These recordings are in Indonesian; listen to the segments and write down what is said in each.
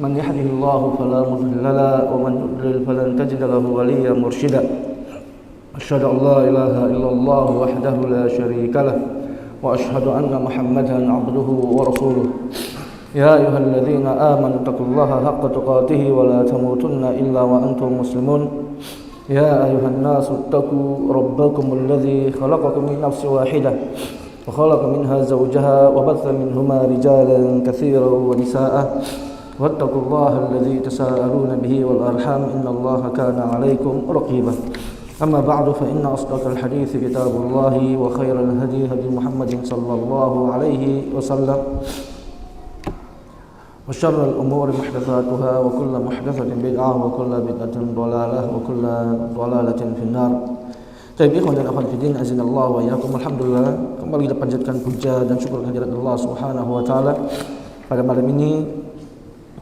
من يهده الله فلا مضل له ومن يضلل فلن تجد له وليا مرشدا أشهد أن لا إله إلا الله وحده لا شريك له وأشهد أن محمدا عبده ورسوله يا أيها الذين آمنوا اتقوا الله حق تقاته ولا تموتن إلا وأنتم مسلمون يا أيها الناس اتقوا ربكم الذي خلقكم من نفس واحدة وخلق منها زوجها وبث منهما رجالا كثيرا ونساء واتقوا الله الذي تساءلون به والأرحام إن الله كان عليكم رقيبا أما بعد فإن أصدق الحديث كتاب الله وخير الهدي هدي محمد صلى الله عليه وسلم وشر الأمور محدثاتها وكل محدثة بدعة وكل بدعة ضلالة وكل ضلالة في النار. Baik, ikhwan dan akhwat fillah, azinallahu wa iyyakum. Alhamdulillah, kembali kita panjatkan puja dan syukur kehadirat Allah Subhanahu wa taala. Pada malam ini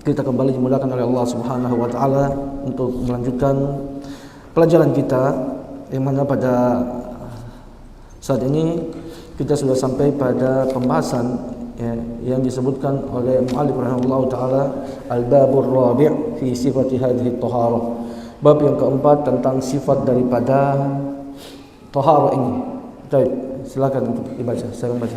kita kembali dimudahkan oleh Allah Subhanahu wa taala untuk melanjutkan pelajaran kita, yang mana pada saat ini kita sudah sampai pada pembahasan yang disebutkan oleh mu'allif rahimahullah ta'ala al-babur rabi' fi sifati hadhihi at-taharah. Bab yang keempat tentang sifat daripada taharah ini. Baik, silakan untuk dibaca. Saya membaca.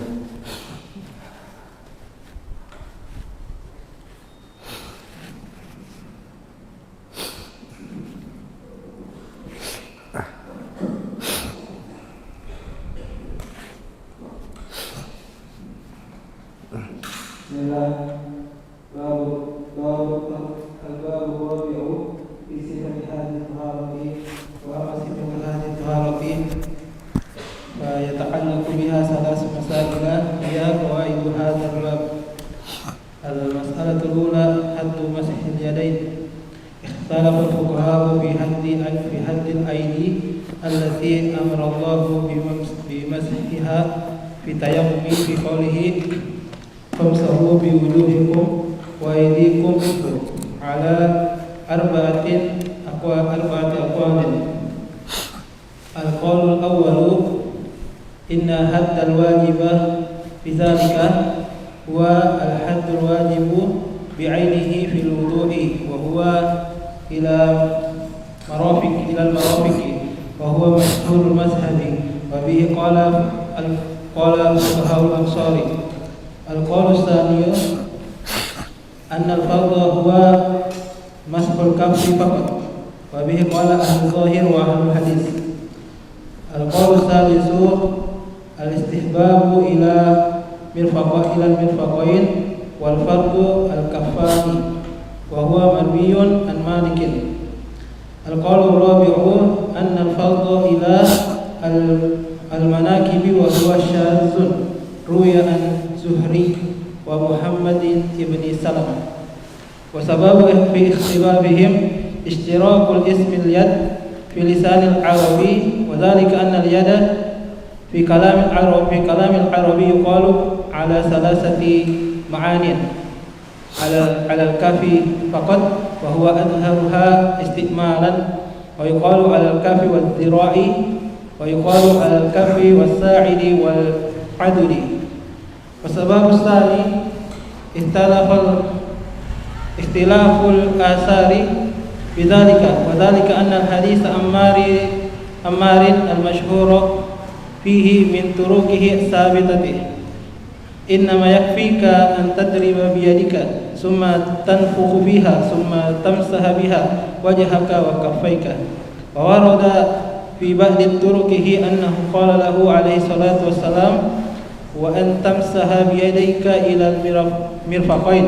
إنما يكفيك أن تضرب بيدك ثم تنفخ فيها ثم تمسح بها وجهك وكفيك. وورد في بعض طرقه أنه قال له عليه الصلاة والسلام وأن تمسح بيديك إلى المرفقين.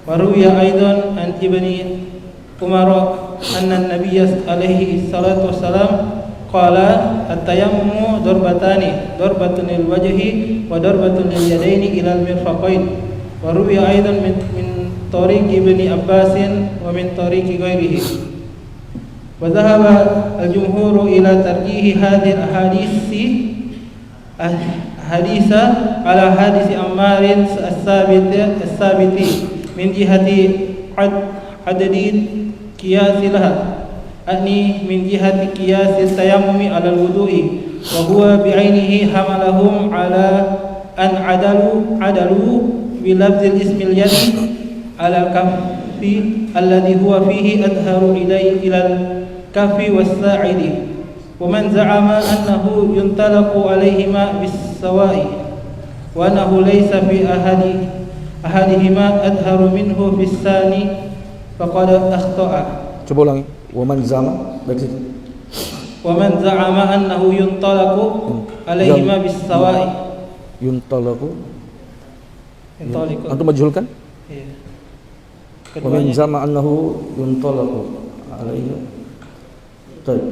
وروي أيضا عن ابن عمر أن النبي عليه الصلاة والسلام قال التيمم ضربتان ضربة للوجه وضربة لليدين إلى المرفقين. وروي أيضا من طريق ابن عباس ومن طريق غيره. وذهب الجمهور إلى ترجيح هذه الأحاديث على حديث عمار الثابت من جهة عدد قياس لها، أعني من جهة قياس التيمم على الوضوء، وهو بعينه حملهم على أن عدلوا بلفظ الاسم اليد ala kaffi alladhi huwa fihi adharu ila al-kaffi was-sa'idi. Wa man za'ama annahu yuntalaqu alayhima bis-sawa'i wa annahu laysa fi ahadihima adharu minhu bis-sani faqad akhta'a. Coba ulangi. Wa man za'ama baik situ. Wa man za'ama annahu yuntalaqu alayhima bis-sawa'i. Yuntalaqu. Antum majhulkan? Iya. Wa man za'ama annahu yuntalaqu alayhi. Baik.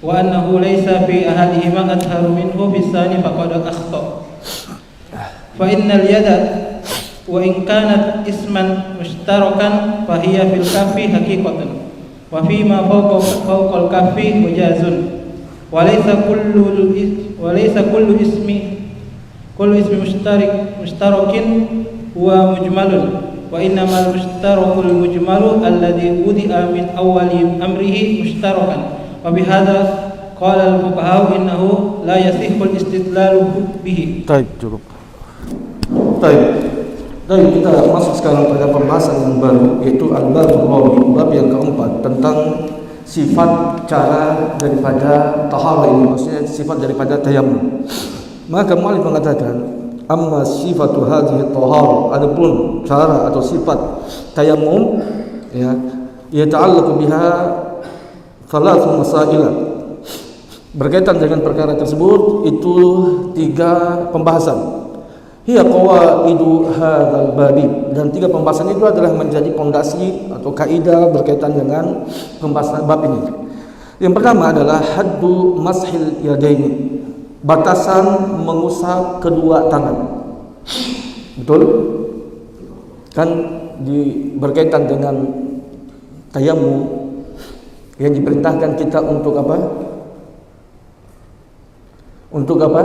Wa annahu laysa fi ahadihima adharu minhu bis-sani faqad akhta'a. Fa innal yada wa in kanat isman mushtarakan fa hiya fil kaffi haqiqatan wa fi ma fawqa al-kaffi mujazun wa laysa kullu ismi mushtarakin huwa mujmalun wa innamal mushtarakul mujmalu alladhi wudi'a min awwali amrihi mushtarakan wa bihadza qala al-fuqaha innahu la yasihhu al-istidlalu bihi. Baik, cukup. Baik. Dan kita masuk sekarang pada pembahasan yang baru, yaitu al-babul rabi, bab yang keempat tentang sifat cara daripada taharah ini, maksudnya sifat daripada tayammum. Maka muallif mengatakan, amma sifatu hadhihi taharah, adapun cara atau sifat tayammum, ya, yata'allaqu biha thalathu masail. Berkaitan dengan perkara tersebut itu 3 pembahasan. Hiya qawaidu hadzal babi, dan 3 pembahasan itu adalah menjadi pondasi atau kaidah berkaitan dengan pembahasan bab ini. Yang pertama adalah haddu mashil yadaini, batasan mengusap kedua tangan. Betul? Kan berkaitan dengan tayammum yang diperintahkan kita untuk apa? Untuk apa?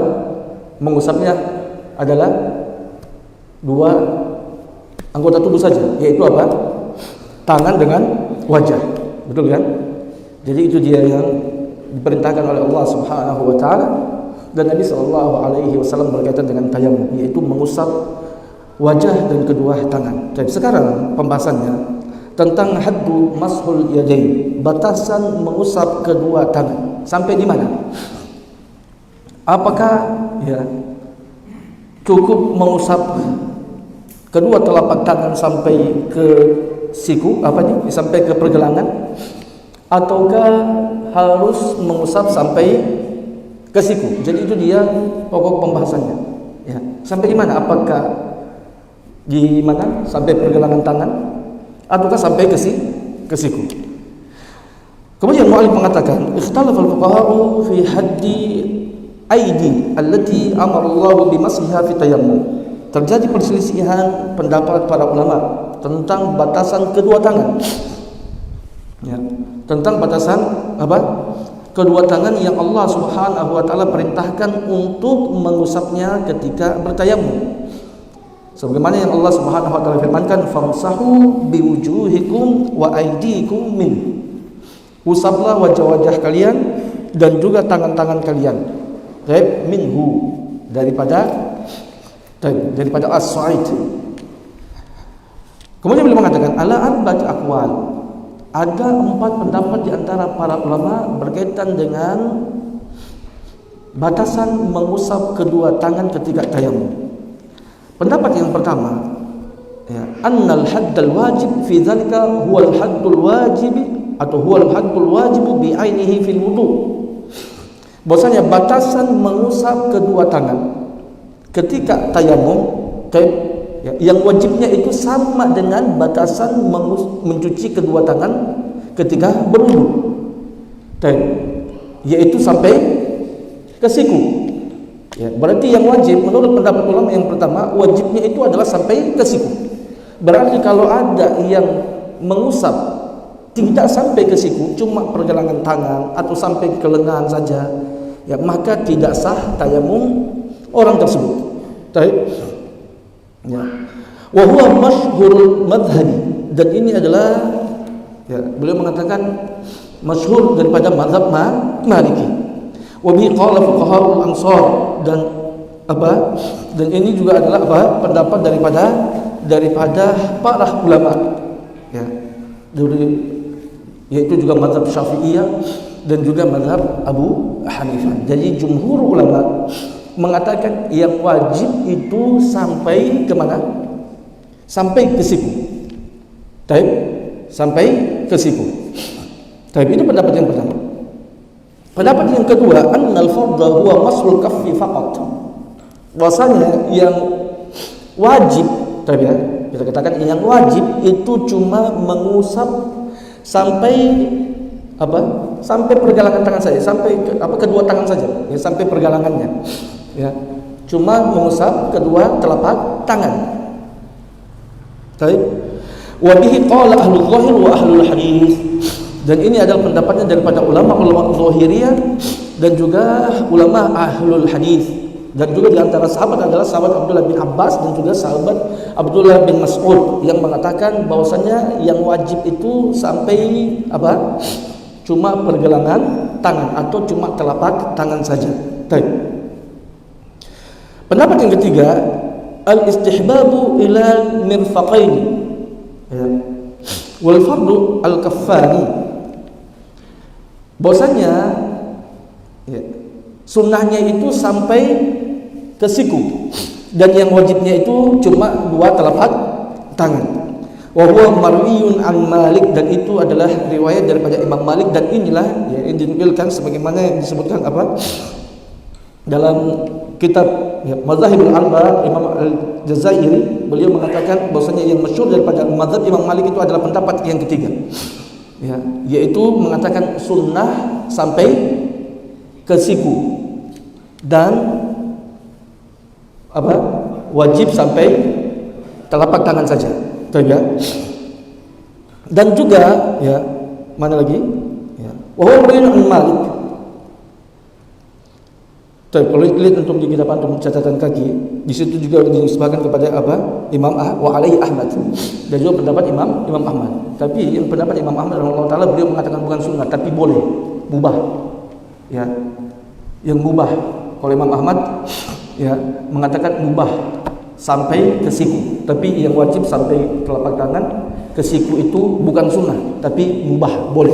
Mengusapnya adalah 2 anggota tubuh saja, yaitu apa? Tangan dengan wajah. Betul kan? Jadi itu dia yang diperintahkan oleh Allah Subhanahu wa taala, dan Nabi sallallahu alaihi wasallam berkaitan dengan tayammum, yaitu mengusap wajah dan kedua tangan. Jadi sekarang pembahasannya tentang haddu mashul yadain, batasan mengusap kedua tangan. Sampai di mana? Apakah ya cukup mengusap kedua telapak tangan sampai ke siku, sampai ke pergelangan, ataukah harus mengusap sampai ke siku? Jadi itu dia pokok pembahasannya. Ya, sampai di mana? Apakah di mana? Sampai pergelangan tangan, ataukah sampai ke siku? Kemudian mu'allif mengatakan, ikhtalafal fuqaha'u fi haddi aidi allati amara Allah bimashiha fi tayammum. Terjadi perselisihan pendapat para ulama tentang batasan kedua tangan. Ya, tentang batasan apa? Kedua tangan yang Allah Subhanahu wa taala perintahkan untuk mengusapnya ketika bertayammum. Sebagaimana yang Allah Subhanahu wa taala firmankan, famsahu biwujuhikum wa aydikum min. Usaplah wajah-wajah kalian dan juga tangan-tangan kalian. Minhu, daripada as-sa'id. Kemudian beliau mengatakan ala arba'ati aqwal, ada 4 pendapat di antara para ulama berkaitan dengan batasan mengusap kedua tangan ketika tayammum. Pendapat yang pertama, ya, annal haddal wajib fi dzalika huwal haddul wajib atau huwal haddul wajib bi ainihi fil wudu. Bahwasanya batasan mengusap kedua tangan ketika tayammum, yang wajibnya itu sama dengan batasan mencuci kedua tangan ketika berwudu, yaitu sampai ke siku. Ya, berarti yang wajib menurut pendapat ulama yang pertama, wajibnya itu adalah sampai ke siku. Berarti kalau ada yang mengusap tidak sampai ke siku, cuma pergelangan tangan atau sampai ke lengan saja, ya, maka tidak sah tayammum orang tersebut. Ya. Wa huwa masyhurul madhhabi, dan ini adalah, ya, beliau mengatakan masyhur daripada mazhab Maliki. Wa bi qala fuqahaul ansar, dan apa? Dan ini juga adalah apa? Pendapat daripada daripada para ulama, ya, yaitu juga mazhab Syafi'iyah dan juga mazhab Abu Hanifah. Jadi jumhur ulama mengatakan yang wajib itu sampai ke mana? Sampai ke siku. Taib, sampai ke siku. Taib, itu pendapat yang pertama. Pendapat yang kedua, annal fardha huwa masul kaffi faqat. Bahwasanya yang wajib, taib ya, kita katakan yang wajib itu cuma mengusap sampai apa? Sampai pergelangan tangan saja, sampai kedua tangan saja, ya, sampai pergelangannya. Ya. Cuma mengusap kedua telapak tangan. Baik. Wa bihi qala ahlul zahir wa ahlul hadis. Dan ini adalah pendapatnya daripada ulama-ulama Zahiriyah dan juga ulama ahlul hadis. Dan juga di antara sahabat adalah sahabat Abdullah bin Abbas dan juga sahabat Abdullah bin Mas'ud yang mengatakan bahwasanya yang wajib itu sampai apa? Cuma pergelangan tangan atau cuma telapak tangan saja. Baik. Pendapat yang ketiga, al-istihbabu ila mirfaqain. Ya. Wal fardu al-kaffani. Bahwasanya ya, sunnahnya itu sampai ke siku dan yang wajibnya itu cuma dua telapak tangan. Wa huwa marwiyun an Malik, dan itu adalah riwayat daripada Imam Malik, dan inilah ya, yang dinukilkan sebagaimana yang disebutkan apa dalam kitab ya, Mazahibul Arba Imam Al-Jazairi. Beliau mengatakan bahwasanya yang masyhur daripada mazhab Imam Malik itu adalah pendapat yang ketiga, ya, yaitu mengatakan sunnah sampai ke siku dan apa wajib sampai telapak tangan saja. Ya. Dan juga ya, mana lagi? Ya. Wa huwa marwiyun Malik. Kalau lihat untuk di kitab antum catatan kaki, di situ juga dinisbahkan kepada apa? Imam wa alaihi Ahmad. Dan juga pendapat Imam Ahmad. Tapi yang pendapat Imam Ahmad radhiyallahu taala, beliau mengatakan bukan sunnah tapi boleh, mubah. Ya. Yang mubah. Kalau Imam Ahmad ya mengatakan mubah sampai ke siku, tapi yang wajib sampai telapak tangan. Ke siku itu bukan sunnah tapi mubah, boleh.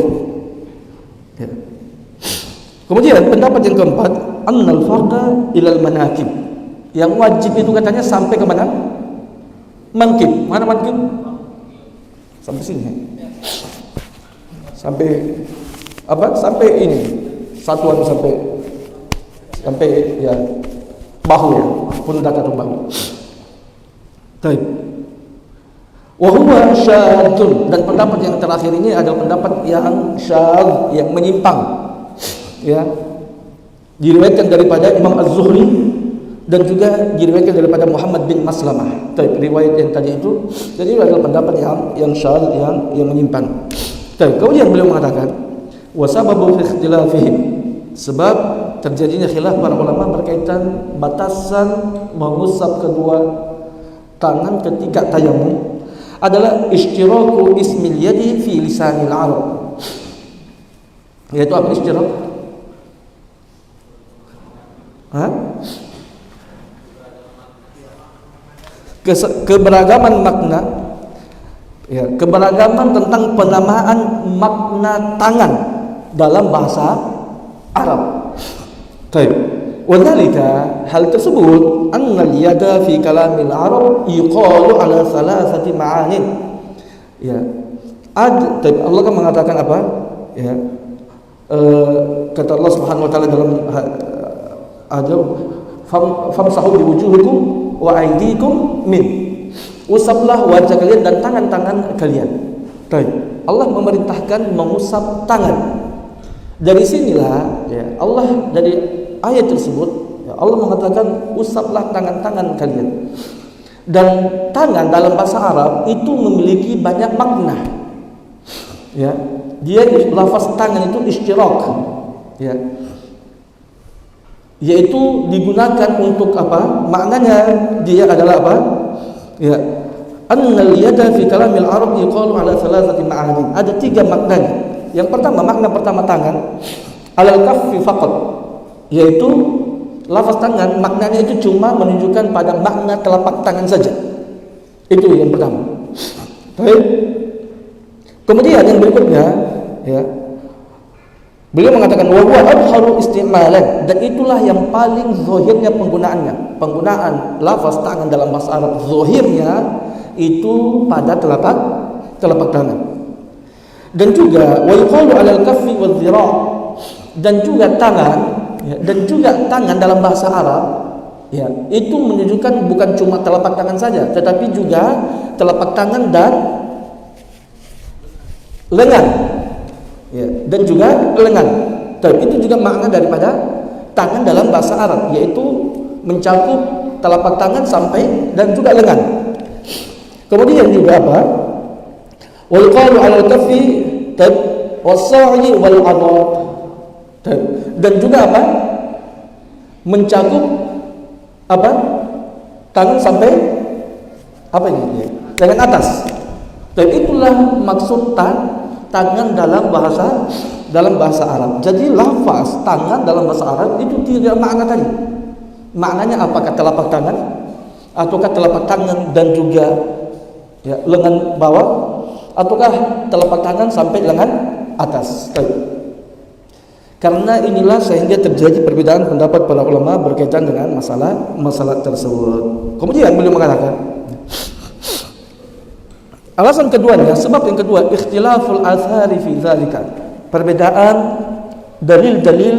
Ya. Kemudian pendapat yang keempat, annal farda ilal manakib. Yang wajib itu katanya sampai ke mana? Mankib. Mana mankib? Sampai sini. Sampai apa? Sampai ini. Satuan sampai ya bahu ya, pundak atau bahu. Baik. Wa huwa syadzun, dan pendapat yang terakhir ini adalah pendapat yang syadz, yang menyimpang. Ya, diriwayatkan daripada Imam Az-Zuhri dan juga diriwayatkan daripada Muhammad bin Maslamah. Riwayat yang tadi itu, jadi adalah pendapat yang syadz, yang menyimpang. Kemudian beliau mengatakan, wa sababu fi ikhtilafihim, sebab terjadinya khilaf para ulama berkaitan batasan mengusap kedua tangan ketika tayamum adalah ishtiraku ismil yadi fi lisanil Arab. Yaitu apa ishtirak? Keberagaman makna, ya, keberagaman tentang penamaan makna tangan dalam bahasa Arab. Baik. Wadzalika, hal tersebut, annal yada fi kalamil Arab yuqalu ala salasati ma'anin. Ya. Allah kan mengatakan apa? Ya. Kata Allah Subhanahu wa taala dalam famsahu biwujuhikum wa aydikum min. Usaplah wajah kalian dan tangan-tangan kalian. Baik. Allah memerintahkan mengusap tangan. Dari sinilah ya, Allah dari ayat tersebut ya, Allah mengatakan usaplah tangan-tangan kalian. Dan tangan dalam bahasa Arab itu memiliki banyak makna. Ya. Dia lafaz tangan itu ishtirak. Ya. Yaitu digunakan untuk apa? Maknanya dia adalah apa? Ya. Annal yada fi kalamil Arab yuqalu ala thalathati ma'ani. Ada tiga maknanya. Yang pertama, makna pertama tangan alal kaffi faqat, yaitu lafaz tangan maknanya itu cuma menunjukkan pada makna telapak tangan saja. Itu yang pertama. Baik. Kemudian yang berikutnya, ya, beliau mengatakan wa huwa adharu istimalan, dan itulah yang paling zahirnya penggunaannya. Penggunaan lafaz tangan dalam bahasa Arab zahirnya itu pada telapak tangan. Dan juga wa yuqalu 'ala al-kaffi wadh-dhira', dan juga tangan, ya, dan juga tangan dalam bahasa Arab, ya, itu menunjukkan bukan cuma telapak tangan saja, tetapi juga telapak tangan dan lengan, ya, dan juga lengan. Dan itu juga makna daripada tangan dalam bahasa Arab, yaitu mencakup telapak tangan sampai dan juga lengan. Kemudian juga apa? Wa yuqalu 'ala al-kaffi was-sa'i wal-'adad, dan juga apa? Mencakup apa? Tangan sampai apa ini? Lengan atas. Dan itulah maksud tangan dalam bahasa Arab. Jadi lafaz tangan dalam bahasa Arab itu tidak makna tadi. Maknanya apakah telapak tangan ataukah telapak tangan dan juga, ya, lengan bawah, ataukah telapak tangan sampai lengan atas. Karena inilah sehingga terjadi perbedaan pendapat para ulama berkaitan dengan masalah tersebut. Kemudian beliau mengatakan, alasan keduanya, sebab yang kedua, ikhtilaful athari fi dzalika, perbedaan dalil-dalil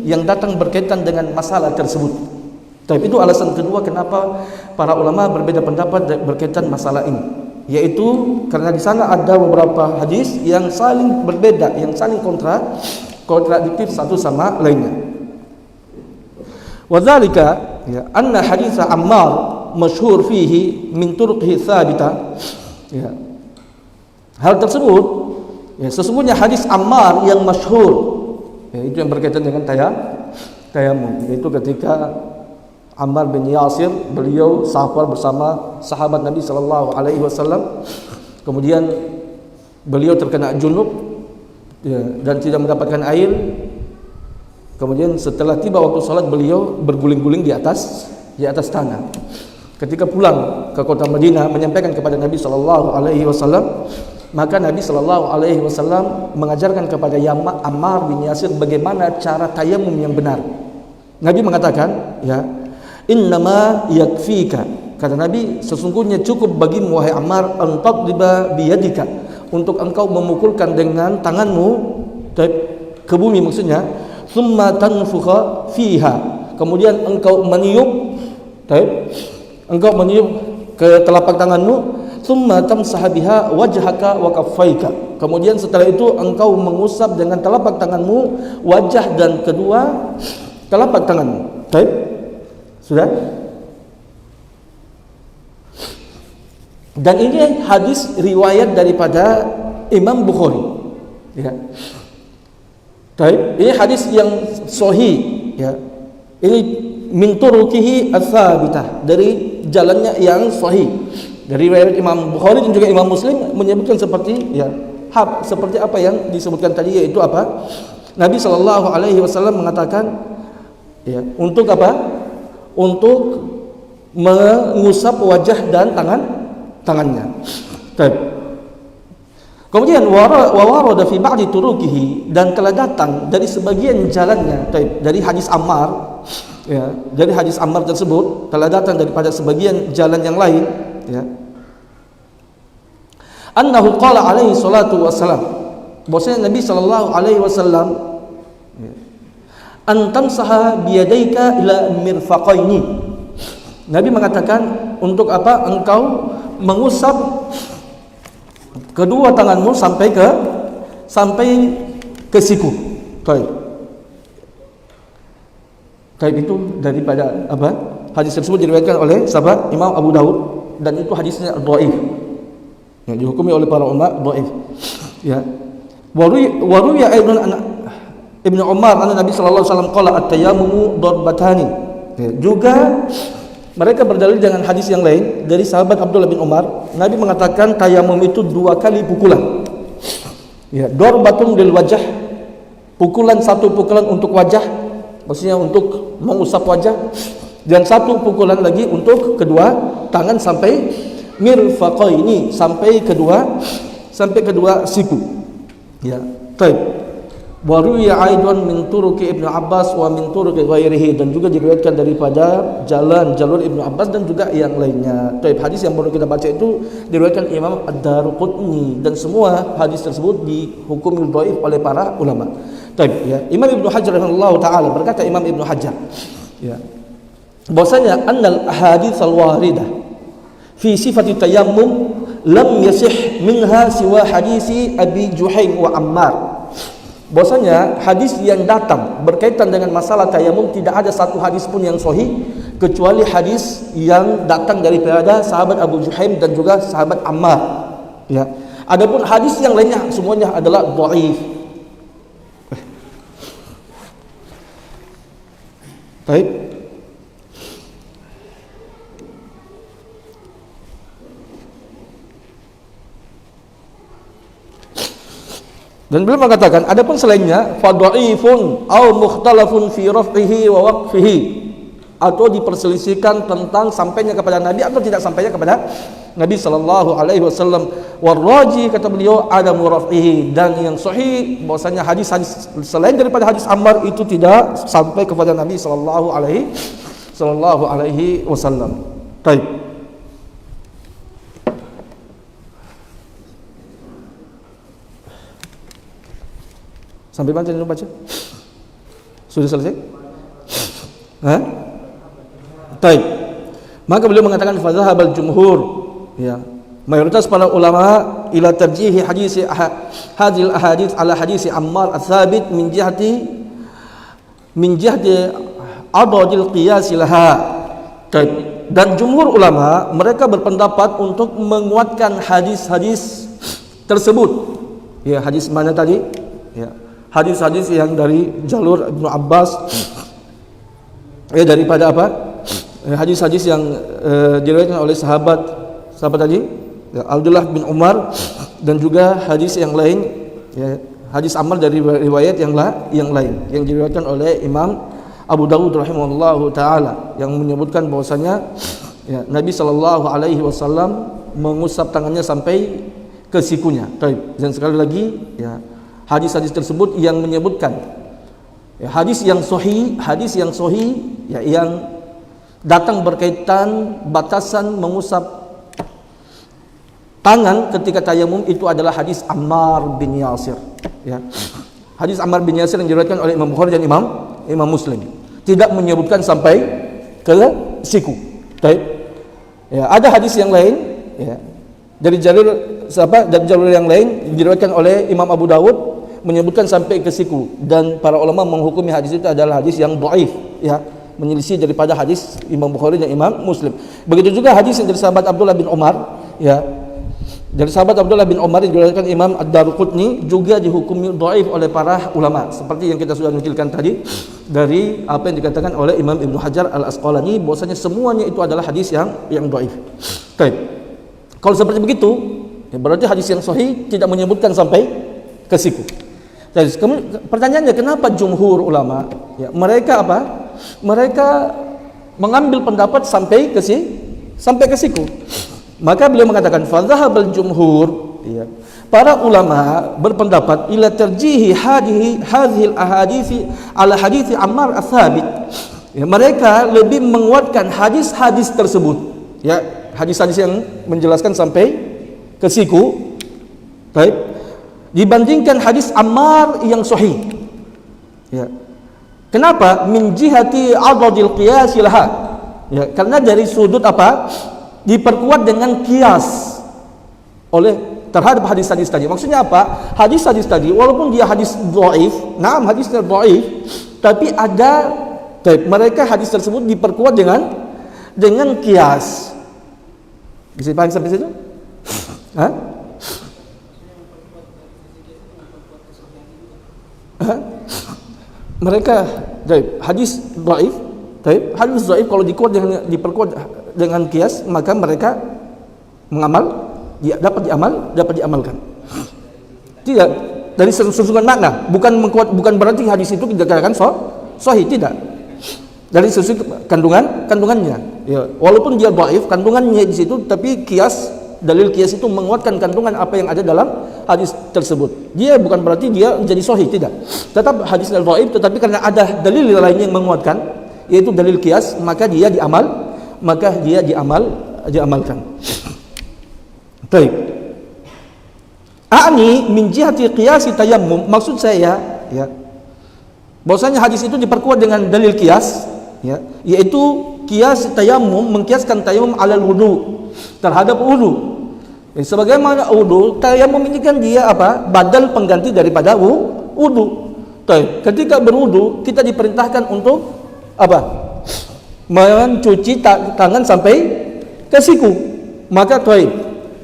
yang datang berkaitan dengan masalah tersebut. Tapi itu alasan kedua kenapa para ulama berbeda pendapat berkaitan masalah ini, yaitu karena di sana ada beberapa hadis yang saling berbeda, yang saling kontradiktif satu sama lainnya. Wa dzalika, ya, anna hadits Ammar masyhur fihi min turuqihi tsabitah. Ya. Hal tersebut, ya, sesungguhnya hadis Ammar yang masyhur, ya, itu yang berkaitan dengan tayamum, yaitu ketika Ammar bin Yasir, beliau safar bersama sahabat Nabi sallallahu alaihi wasallam, kemudian beliau terkena junub, ya, dan tidak mendapatkan air. Kemudian setelah tiba waktu salat, beliau berguling-guling di atas tanah. Ketika pulang ke kota Madinah menyampaikan kepada Nabi sallallahu alaihi wasallam, maka Nabi sallallahu alaihi wasallam mengajarkan kepada Ammar bin Yasir bagaimana cara tayamum yang benar. Nabi mengatakan, ya, innama yakfika, kata Nabi, sesungguhnya cukup bagimu wahai Ammar, an tadriba biyadika, untuk engkau memukulkan dengan tanganmu ke bumi, maksudnya thumma tanfukha fiha, kemudian engkau meniup ke telapak tanganmu, thumma tamsah biha wajhaka wa kaffaika, kemudian setelah itu engkau mengusap dengan telapak tanganmu wajah dan kedua telapak tanganmu. Baik? Sudah? Dan ini hadis riwayat daripada Imam Bukhari, ya. Baik, ini hadis yang sahih, ya. Ini min turuqihi ats-tsabitah, dari jalannya yang sahih. Dari riwayat Imam Bukhari dan juga Imam Muslim menyebutkan seperti, ya, seperti apa yang disebutkan tadi, yaitu apa? Nabi sallallahu alaihi wasallam mengatakan, ya, untuk apa? Untuk mengusap wajah dan tangannya. Baik. Kemudian warada fi ba'di turuqihi, dan telah datang dari sebagian jalannya, dari hadis Ammar, ya, dari hadis Ammar tersebut telah datang daripada sebagian jalan yang lain, ya, annahu qala alaihi salatu wassalam, bahwasanya Nabi sallallahu alaihi wasallam, ya, antam saha biyadaika ila mirfaqaini, Nabi mengatakan untuk apa? Engkau mengusap kedua tanganmu sampai ke siku. Baik, itu daripada apa? Hadis tersebut diriwayatkan oleh sahabat Imam Abu Daud, dan itu hadisnya dhaif, yang dihukumi oleh para ulama dhaif, ya. Waruya aidan Ibnu Umar anna Nabi sallallahu alaihi wasallam qala at-tayammumu darbatani. Ya, juga mereka berdalil dengan hadis yang lain dari sahabat Abdullah bin Umar. Nabi mengatakan tayamum itu 2 kali pukulan. Ya, darbatun lil wajah, pukulan, satu pukulan untuk wajah, maksudnya untuk mengusap wajah, dan satu pukulan lagi untuk kedua tangan sampai mirfaqaini, sampai kedua siku. Ya, baik. Wa ruwiya aidan min turuqi Ibnu Abbas wa min turuqi ghairihi, dan juga diriwayatkan daripada jalur Ibnu Abbas dan juga yang lainnya. Baik, hadis yang baru kita baca itu diriwayatkan Imam Ad-Daruqutni, dan semua hadis tersebut dihukumi dhaif oleh para ulama. Baik, ya. Imam Ibnu Hajar rahimahullahu taala, berkata Imam Ibnu Hajar, ya, bahwasanya annal ahadits al-waridah fi sifati tayammum lam yasih minha siwa hadisi Abi Juhaim wa Ammar. Bahwasanya hadis yang datang berkaitan dengan masalah tayamum tidak ada satu hadis pun yang sahih kecuali hadis yang datang daripada sahabat Abu Juhaim dan juga sahabat Ammar. Ya. Adapun hadis yang lainnya semuanya adalah dhaif. Baik. Dan beliau mengatakan, adapun selainnya fadhaifun au mukhtalafun fi raf'ihi wa waqfihi, atau diperselisihkan tentang sampainya kepada Nabi atau tidak sampainya kepada Nabi sallallahu alaihi wasallam. Waraji, kata beliau, ada muraf'ihi, dan yang sahih bahwasanya hadis-hadis selain daripada hadis Ammar itu tidak sampai kepada Nabi sallallahu alaihi wasallam. Baik. Sampai mana ini baca? Sudah selesai? Hah? Baik. Maka beliau mengatakan fadhahabal jumhur, ya, mayoritas para ulama ila tarjihi hadis hadhil ahadits ala hadis Ammar ats-tsabit min jihati adadil qiyas laha. Dan jumhur ulama mereka berpendapat untuk menguatkan hadis-hadis tersebut. Ya, hadis mana tadi? Ya, hadis-hadis yang dari jalur Ibnu Abbas, daripada apa? Hadis-hadis yang diriwayatkan oleh sahabat tadi, ya, Abdullah bin Umar, dan juga hadis yang lain, ya, hadis Ammar dari riwayat yang lain yang diriwayatkan oleh Imam Abu Dawud rahimahullahu taala, yang menyebutkan bahwasanya, ya, Nabi sallallahu alaihi wasallam mengusap tangannya sampai ke sikunya. Dan sekali lagi, ya, hadis-hadis tersebut yang menyebutkan, ya, hadis yang sahih, ya, yang datang berkaitan batasan mengusap tangan ketika tayamum itu adalah hadis Ammar bin Yasir. Ya. Hadis Ammar bin Yasir yang diriwayatkan oleh Imam Bukhari dan Imam Muslim tidak menyebutkan sampai ke siku. Ya, ada hadis yang lain, ya, dari jalur yang lain diriwayatkan oleh Imam Abu Dawud menyebutkan sampai ke siku, dan para ulama menghukumi hadis itu adalah hadis yang dhaif, ya, menyelisih daripada hadis Imam Bukhari dan Imam Muslim. Begitu juga hadis yang dari sahabat Abdullah bin Umar, ya, dari sahabat Abdullah bin Umar diriwayatkan Imam Ad-Daruqutni juga dihukumi dhaif oleh para ulama, seperti yang kita sudah nukilkan tadi dari apa yang dikatakan oleh Imam Ibnu Hajar Al-Asqalani, bahwasanya semuanya itu adalah hadis yang dhaif. Baik. Kalau seperti begitu, ya, berarti hadis yang sahih tidak menyebutkan sampai ke siku. Jadi, pertanyaannya, kenapa jumhur ulama, ya, mereka apa? Mereka mengambil pendapat sampai ke siku. Maka beliau mengatakan fadhahabal jumhur, ya, para ulama berpendapat ila tarjihi hadhil ahadits ala hadits Ammar ats-tsabit. Ya, mereka lebih menguatkan hadis-hadis tersebut, ya, hadis-hadis yang menjelaskan sampai ke siku, baik, dibandingkan hadis Ammar yang sahih. Ya. Kenapa? Min jihati adadil qiyas laha. Ya, karena dari sudut apa? Diperkuat dengan kias terhadap hadis-hadis tadi. Maksudnya apa? Hadis-hadis tadi walaupun dia hadis dhaif, hadisnya dhaif, tapi mereka hadis tersebut diperkuat dengan kias. Bisa paham sampai situ? Hah? Mereka hadis dhaif, hadis dhaif kalau diperkuat dengan kias, maka mereka dapat diamalkan. Tidak dari susunan makna, bukan berarti hadis itu dikatakan sahih, tidak. Dari sisi kandungannya. Ya, walaupun dia dhaif kandungannya di situ, tapi dalil kias itu menguatkan kandungan apa yang ada dalam hadis tersebut. Dia bukan berarti dia menjadi sahih, tidak. Tetap hadisnya dhaif, tetapi karena ada dalil lainnya yang menguatkan, yaitu dalil kias, maka dia diamalkan. Baik. A'ni min jihati qiyasi tayammum, maksud saya ya, bahwasanya hadis itu diperkuat dengan dalil kias, ya, yaitu kias tayammum, mengkiaskan tayammum alal wudu, terhadap wudu. Sebagaimana wudu, tayammum ini kan dia badal pengganti daripada wudu. Ketika berwudu kita diperintahkan untuk mencuci tangan sampai ke siku. Maka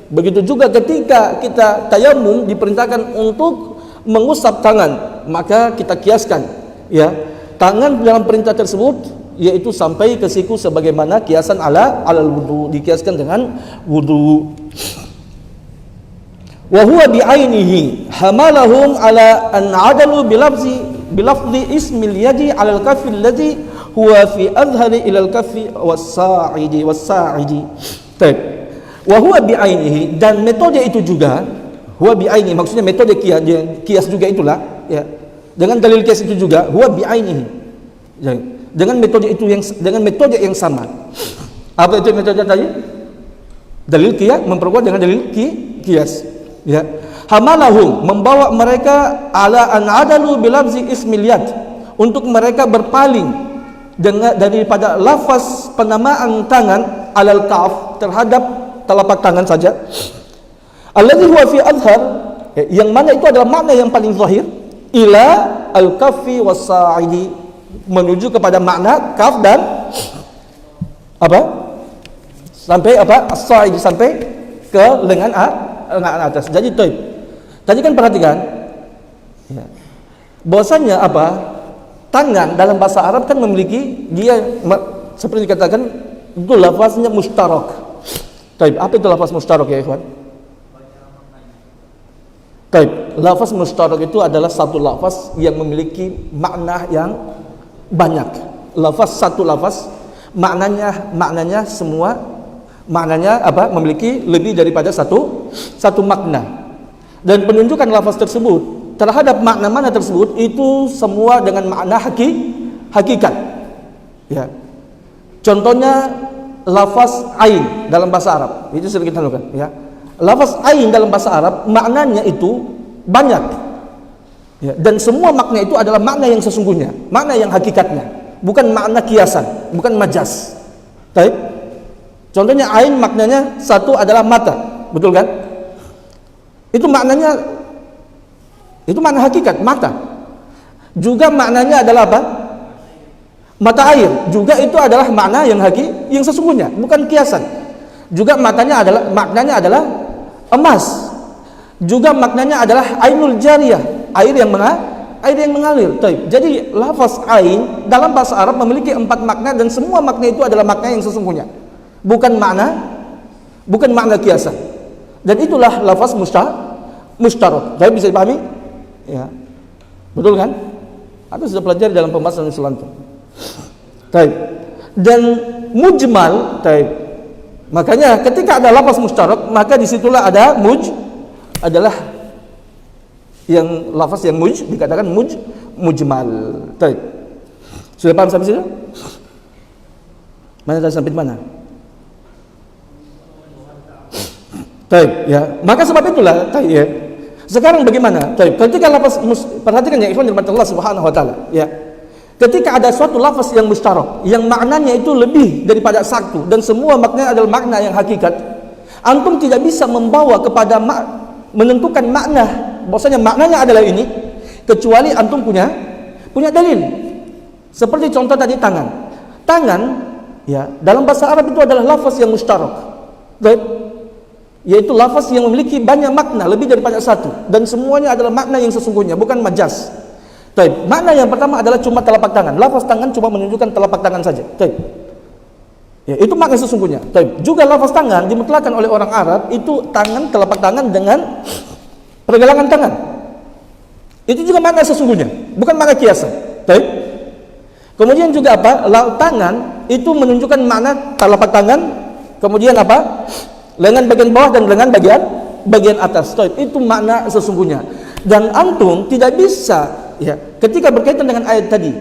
begitu juga ketika kita tayammum diperintahkan untuk mengusap tangan, maka kita kiaskan ya tangan dalam perintah tersebut yaitu sampai ke siku sebagaimana kiasan alal wudu, dikiaskan dengan wudu. Wa huwa bi'ainihi hamalahum ala an adalu bilafzi ismil yadi ala al-kaffi alladhi huwa fi adhari ila al-kaffi was-sa'idi. Wa huwa bi'ainihi, dan metode itu juga huwa bi'ainihi, maksudnya metode kias juga itulah ya. Dengan dalil kias itu juga huwa bi'ainihi. Dengan metode yang sama. Apa itu metode tadi? Dalil kias memperkuat dengan dalil kias. Ya. Hamalahum, membawa mereka ala an adalu bilafzi ismil yad, untuk mereka berpaling daripada lafaz penamaan tangan alal kaf, terhadap telapak tangan saja, alladhi huwa fi adhar, yang mana itu adalah makna yang paling zahir, ila al-kaffi was-sa'idi, menuju kepada makna kaf dan sampai as-sa'idi, sampai ke lengan atas. Jadi tadi kan perhatikan ya, bahwasanya tangan dalam bahasa Arab kan memiliki dia seperti dikatakan itu lafaznya mustarak. Apa itu lafaz mustarak ya ikhwan? Lafaz mustarak itu adalah satu lafaz yang memiliki makna yang banyak. Satu lafaz maknanya semua memiliki lebih daripada satu makna. Dan penunjukan lafaz tersebut terhadap makna tersebut itu semua dengan makna hakikat. Ya. Contohnya lafaz ain dalam bahasa Arab, itu sering kita lakukan ya. Lafaz ain dalam bahasa Arab maknanya itu banyak ya, dan semua makna itu adalah makna yang sesungguhnya, makna yang hakikatnya, bukan makna kiasan, bukan majaz. Contohnya ain maknanya satu adalah mata, betul kan? Itu maknanya, itu makna hakikat mata. Juga maknanya adalah mata air, juga itu adalah makna yang yang sesungguhnya, bukan kiasan. Juga maknanya adalah emas. Juga maknanya adalah ainul jariyah, air yang mengalir. Jadi lafaz ain dalam bahasa Arab memiliki 4 makna, dan semua makna itu adalah makna yang sesungguhnya, bukan makna kiasan. Dan itulah lafaz mustarak. Bisa dipahami? Ya. Betul kan? Atau sudah pelajari dalam pembahasan selanjutnya. Dan mujmal, makanya ketika ada lafaz mustarak, maka disitulah ada adalah yang lafaz yang dikatakan mujmal. Sudah paham sampai sini? Mana sampai mana? Ya. Maka sebab itulah ya. Sekarang bagaimana? Ketika lafaz, perhatikan ya ikhwan dirahmati Allah Subhanahu wa taala, ya. Ketika ada suatu lafaz yang mustarak, yang maknanya itu lebih daripada satu, dan semua maknanya adalah makna yang hakikat, antum tidak bisa membawa kepada menentukan makna, bahwasanya maknanya adalah ini, kecuali antum punya dalil. Seperti contoh tadi tangan, ya, dalam bahasa Arab itu adalah lafaz yang mustarak, yaitu lafaz yang memiliki banyak makna, lebih daripada satu, dan semuanya adalah makna yang sesungguhnya, bukan majaz. Makna yang pertama adalah cuma telapak tangan. Lafaz tangan cuma menunjukkan telapak tangan saja. Ya, itu makna sesungguhnya. Juga lafaz tangan dimutlakkan oleh orang Arab itu telapak tangan dengan pergelangan tangan. Itu juga makna sesungguhnya, bukan makna kiasan. Kemudian juga tangan itu menunjukkan makna telapak tangan, kemudian apa? Lengan bagian bawah dan lengan bagian atas. Itu makna sesungguhnya. Dan antum tidak bisa ya ketika berkaitan dengan ayat tadi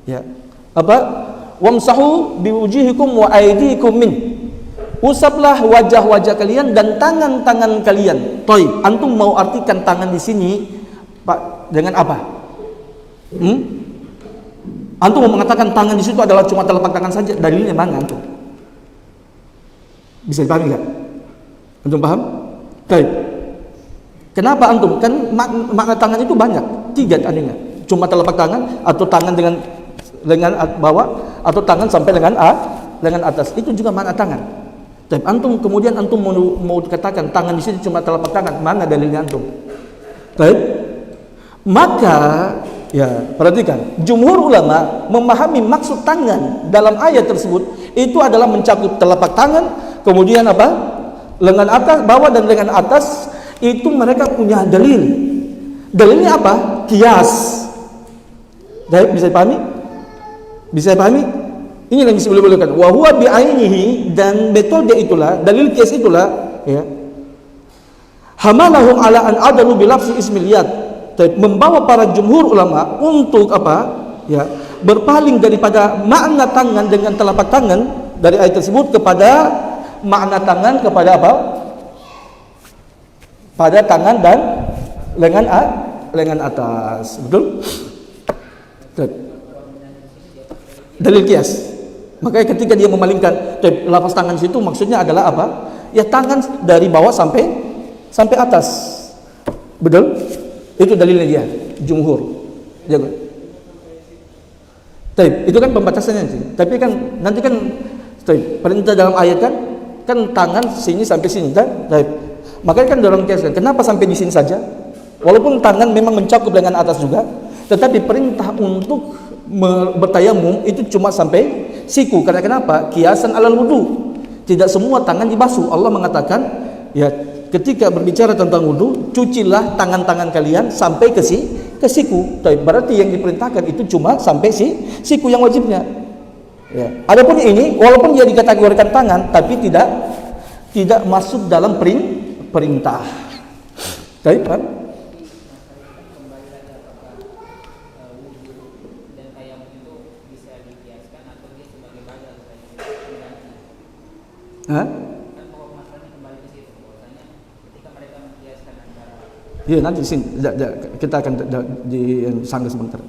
ya apa? Wamsahu biwujuhikum wa aydikum min. Usaplah wajah-wajah kalian dan tangan-tangan kalian. Antum mau artikan tangan di sini Pak dengan apa? Antum mau mengatakan tangan di situ adalah cuma telapak tangan saja, dalilnya mana antum? Bisa dipahami enggak? Antum paham? Baik. Kenapa antum? Kan makna tangan itu banyak, 3 tadinya. Cuma telapak tangan atau tangan dengan bawah atau tangan sampai lengan atas. Itu juga makna tangan. Tapi antum kemudian antum mau dikatakan tangan di sini cuma telapak tangan, mana dalilnya antum? Baik. Maka ya, perhatikan, jumhur ulama memahami maksud tangan dalam ayat tersebut itu adalah mencakup telapak tangan, kemudian apa? Lengan atas, bawah dan lengan atas. Itu mereka punya dalil. Dalilnya apa? Kias. Baik, bisa dipahami? Bisa dipahami? Ini yang disebut-sebutkan. Wa huwa bi'ainihi, dan betul dia itulah, dalil kias itulah ya. Hamalahum ala an adalu bi lafzi ismil yad. Membawa para jumhur ulama untuk apa? Ya, berpaling daripada makna tangan dengan telapak tangan dari ayat tersebut kepada makna tangan kepada apa? Pada tangan dan lengan atas. Betul? Dalil kias. Makanya ketika dia memalingkan lafaz tangan situ maksudnya adalah apa? Ya tangan dari bawah sampai atas. Betul? Itu dalilnya dia, jumhur. Jago. Itu kan pembatasannya sih. Tapi kan nanti kan perintah dalam ayat kan tangan sini sampai sini kan? Makanya kan dorong kias kan. Kenapa sampai di sini saja? Walaupun tangan memang mencakup lengan atas juga, tetapi perintah untuk bertayamum itu cuma sampai siku. Karena kenapa? Kiasan alal wudu. Tidak semua tangan dibasuh. Allah mengatakan, ya ketika berbicara tentang wudu, cucilah tangan-tangan kalian sampai ke siku. Berarti yang diperintahkan itu cuma sampai siku yang wajibnya. Ya. Adapun ini, walaupun dia dikategorikan tangan, tapi tidak masuk dalam perintah. Baik, Pak. Iya, nanti di sini kita akan di sanggah sebentar.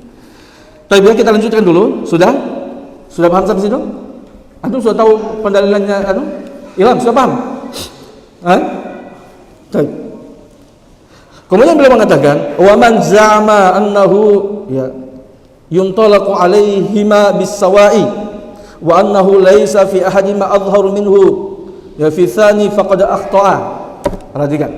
Tapi kita lanjutkan dulu. Sudah paham sampai situ? Antum sudah tahu pendalilannya Ilham, sudah paham? Baik. Kemudian beliau mengatakan, "Wa man za'ama annahu ya yuntalaqu 'alaihima bis-sawa'i wa annahu laisa fi ahadima adhharu minhu ya fi tsani faqad akhta'a." Perhatikan.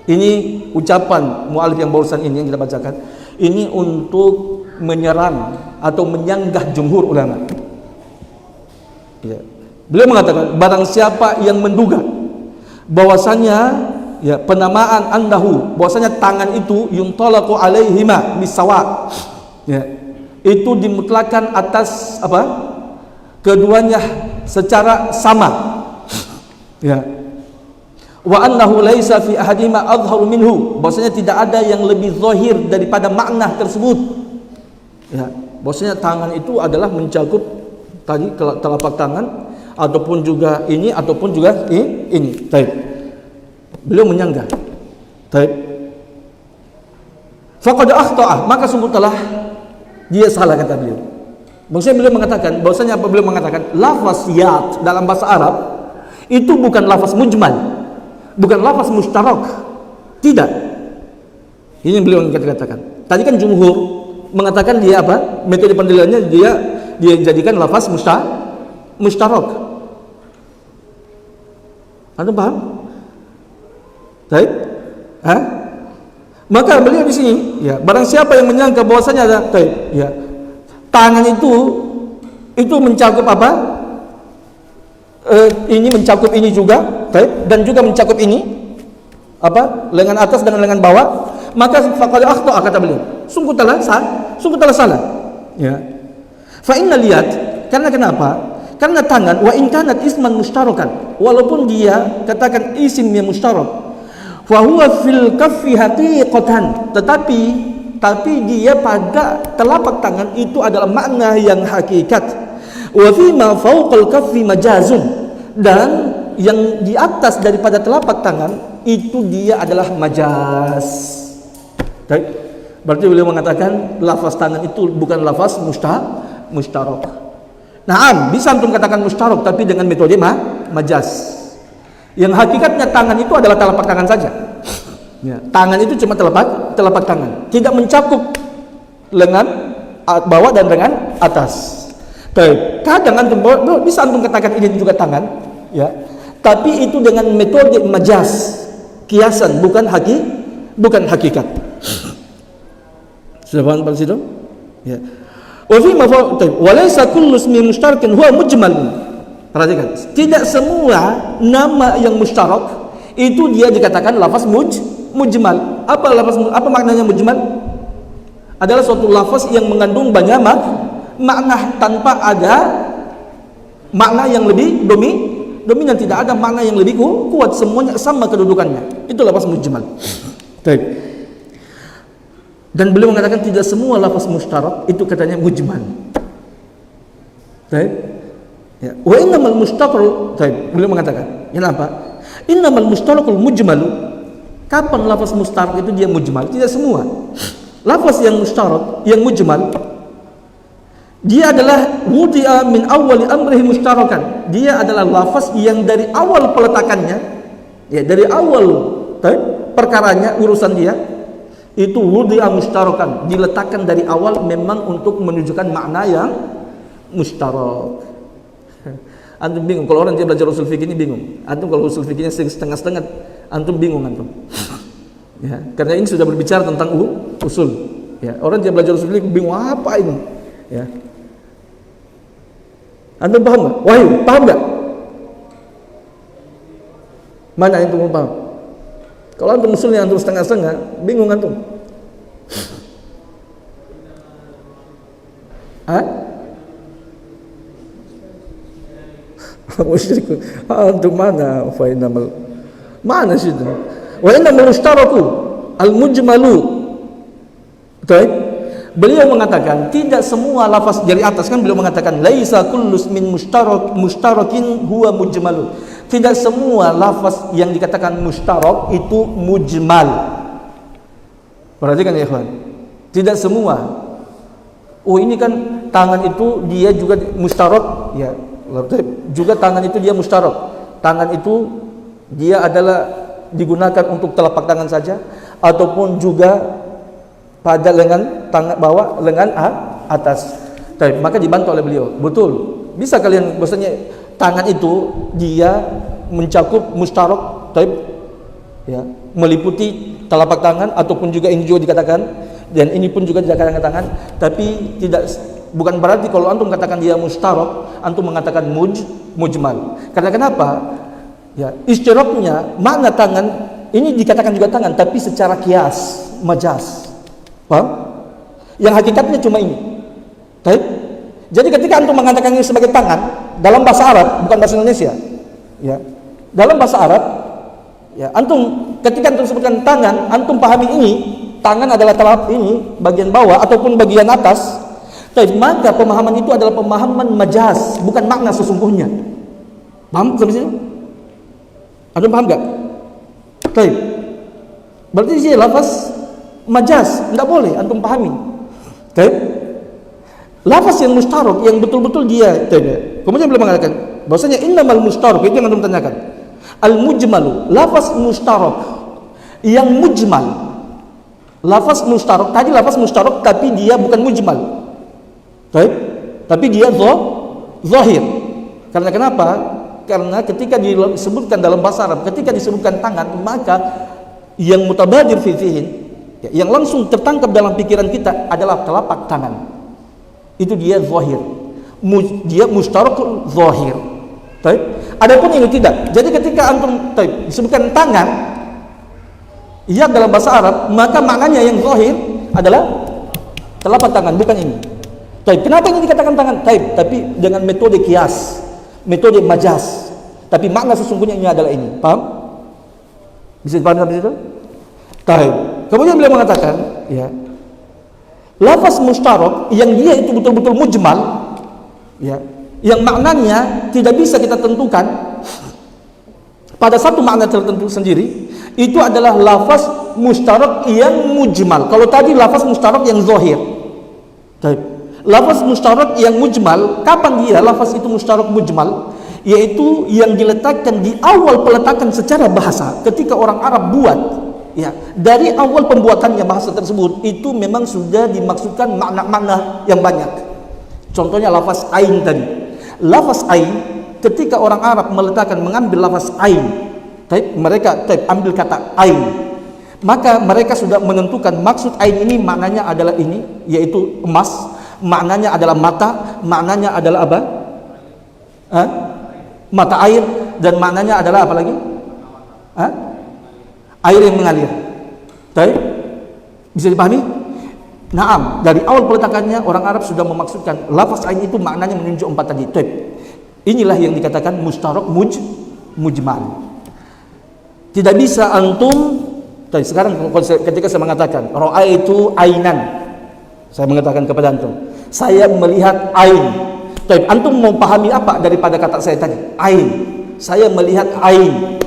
Ini ucapan mu'alif yang barusan ini yang kita bacakan. Ini untuk menyerang atau menyanggah jumhur ulama. Ya. Beliau mengatakan, barang siapa yang menduga bahwasanya ya penamaan andahu, bahwasanya tangan itu yuntalaqu alaihima bisawa. Ya. Itu dimutlakan atas apa? Keduanya secara sama. Ya. Wa annahu laisa fi ahadima adhharu minhu, bahwasanya tidak ada yang lebih zahir daripada makna tersebut. Ya, bahwasanya tangan itu adalah mencakup tadi telapak tangan ataupun juga ini ataupun juga ini. Baik. Beliau menyanggah. Baik. Faqad akhta'a, maka sungguh telah dia salah, kata beliau. Maksudnya beliau mengatakan bahwasanya apa? Beliau mengatakan lafaz yad dalam bahasa Arab itu bukan lafaz mujmal. Bukan lafaz mustarak. Tidak. Ini beliau yang katakan. Tadi kan jumhur mengatakan dia apa? Metode pendalilannya dia jadikan lafaz mustarak. Anda paham? Baik? Maka beliau di sini, ya, barang siapa yang menyangka bahwasanya ada ya, tangan itu mencakup apa? Ini mencakup ini juga, dan juga mencakup ini apa? Lengan atas dan lengan bawah, maka faqad akhta'a, kata beliau. Sungguh telah salah. Ya. Fa innal yad, Karena kenapa? Karena tangan wa in kanat isman musytarakan, walaupun dia katakan isim yang musytarak, fa huwa fil kaffi haqiqatan, tetapi dia pada telapak tangan itu adalah makna yang hakikat. Wa fi ma fawqal kaffi majazun, dan yang di atas daripada telapak tangan itu dia adalah majaz. Baik. Berarti beliau mengatakan lafaz tangan itu bukan lafaz mustarak. Naam, bisa antum katakan mustarak tapi dengan metode majaz. Yang hakikatnya tangan itu adalah telapak tangan saja. Ya, tangan itu cuma telapak tangan, tidak mencakup lengan bawah dan lengan atas. Kadang antum bisa antum katakan ini juga tangan, ya. Tapi itu dengan metode majaz, kiasan, bukan hakikat. Sudah paham Pak Sido? Ya. Wa fi mafa'ul wa laysa kullu ismin mushtarakin huwa mujmal. Perhatikan, tidak semua nama yang mustarak itu dia dikatakan lafaz mujmal. Apa maknanya mujmal? Adalah suatu lafaz yang mengandung banyak makna tanpa ada makna yang lebih dominan, tidak ada makna yang lebih kuat, semuanya sama kedudukannya. Itu lafaz mujmal. Baik. Dan beliau mengatakan tidak semua lafaz mustarak itu katanya mujmal. Baik. Ya. Wa innamal mustarak, beliau mengatakan, kenapa? Innamal mustarakul mujmalu. Kapan lafaz mustarak itu dia mujmal? Tidak semua. Lafaz yang mustarak, yang mujmal, dia adalah wudi'a min awwali amrihi mustarakan. Dia adalah lafaz yang dari awal peletakannya, ya dari awal perkaranya, urusan dia itu wudi'a mustarakan, diletakkan dari awal memang untuk menunjukkan makna yang mustarak. Antum bingung kalau orang dia belajar usul fikih ini bingung. Antum kalau usul fikihnya setengah-setengah, antum bingung antum. Ya, karena ini sudah berbicara tentang usul. Ya, orang dia belajar usul fikih bingung apa ini. Ya. Antum paham enggak? Wahyu, paham enggak? Mana yang antum paham? Kalau antum usulnya antum setengah-setengah, bingung antum. Musyrik. Antum mana? Fa innamal mana sih itu? Wa innamal mushtaraku al-mujmalu. Baik. Beliau mengatakan tidak semua lafaz dari atas, kan beliau mengatakan laisa kullu min mushtarakin huwa mujmalu. Tidak semua lafaz yang dikatakan mustarak itu mujmal. Perhatikan ya ikhwan. Tidak semua. Oh ini kan tangan itu dia juga mustarak, ya. Juga tangan itu dia mustarak. Tangan itu dia adalah digunakan untuk telapak tangan saja ataupun juga pada lengan tangan bawah, lengan atas. Maka dibantah oleh beliau. Betul. Bisa kalian bahasanya tangan itu dia mencakup mustarak, ya, meliputi telapak tangan ataupun juga ini juga dikatakan, dan ini pun juga dikatakan tangan, tapi bukan berarti kalau antum katakan dia mustarak, antum mengatakan mujmal. Karena kenapa? Ya, istiraknya makna tangan ini dikatakan juga tangan, tapi secara kias, majaz. Paham? Yang hakikatnya cuma ini. Jadi ketika antum mengatakan ini sebagai tangan dalam bahasa Arab, bukan bahasa Indonesia, ya. Dalam bahasa Arab, ya, antum ketika antum sebutkan tangan, antum pahami ini tangan adalah telapak ini bagian bawah ataupun bagian atas. Maka pemahaman itu adalah pemahaman majaz, bukan makna sesungguhnya. Paham sampai sini? Antum paham enggak? Berarti di sini lafaz majaz, enggak boleh antum pahami. Lafaz yang mustarak yang betul-betul dia kemudian beliau mengatakan bahwasanya innamal mustarak, itu yang antum tanyakan. Al-mujmalu, lafaz mustarak yang mujmal. Lafaz mustarak tadi lafaz mustarak tapi dia bukan mujmal. Tapi dia zahir. Karena kenapa? Karena ketika disebutkan dalam bahasa Arab, ketika disebutkan tangan, maka yang mutabadir fi fihin, yang langsung tertangkap dalam pikiran kita adalah telapak tangan. Itu dia zahir. Dia mustarakul zahir. Adapun ini tidak. Jadi ketika antum disebutkan tangan yang dalam bahasa Arab, maka maknanya yang zahir adalah telapak tangan, bukan ini. Kenapa ini dikatakan tangan? Tapi dengan metode kias, metode majaz. Tapi makna sesungguhnya ini adalah ini. Paham? Bisa dipahami sampai situ? Kemudian beliau mengatakan, ya, lafaz mustarok yang dia itu betul-betul mujmal, ya, yang maknanya tidak bisa kita tentukan pada satu makna tertentu sendiri, itu adalah lafaz mustarok yang mujmal. Kalau tadi lafaz mustarok yang zahir. Lafaz mustarok yang mujmal, kapan dia lafaz itu mustarok mujmal? Yaitu yang diletakkan di awal peletakan secara bahasa. Ketika orang Arab buat, ya, dari awal pembuatannya bahasa tersebut itu memang sudah dimaksudkan makna-makna yang banyak. Contohnya lafaz ain tadi. Lafaz ain, ketika orang Arab meletakkan, mengambil lafaz ain, mereka ambil kata ain, maka mereka sudah menentukan maksud ain ini maknanya adalah ini, yaitu emas, maknanya adalah mata, maknanya adalah apa? Mata air, dan maknanya adalah apa lagi? Air yang mengalir. Bisa dipahami? Naam, dari awal peletakannya orang Arab sudah memaksudkan lafaz ain itu maknanya menunjuk empat tadi. Inilah yang dikatakan mustarok mujmal. Tidak bisa antum. Sekarang ketika saya mengatakan ra'aitu ainan, saya mengatakan kepada antum, saya melihat ain. Antum mau pahami apa daripada kata saya tadi? Ain. Saya melihat ain.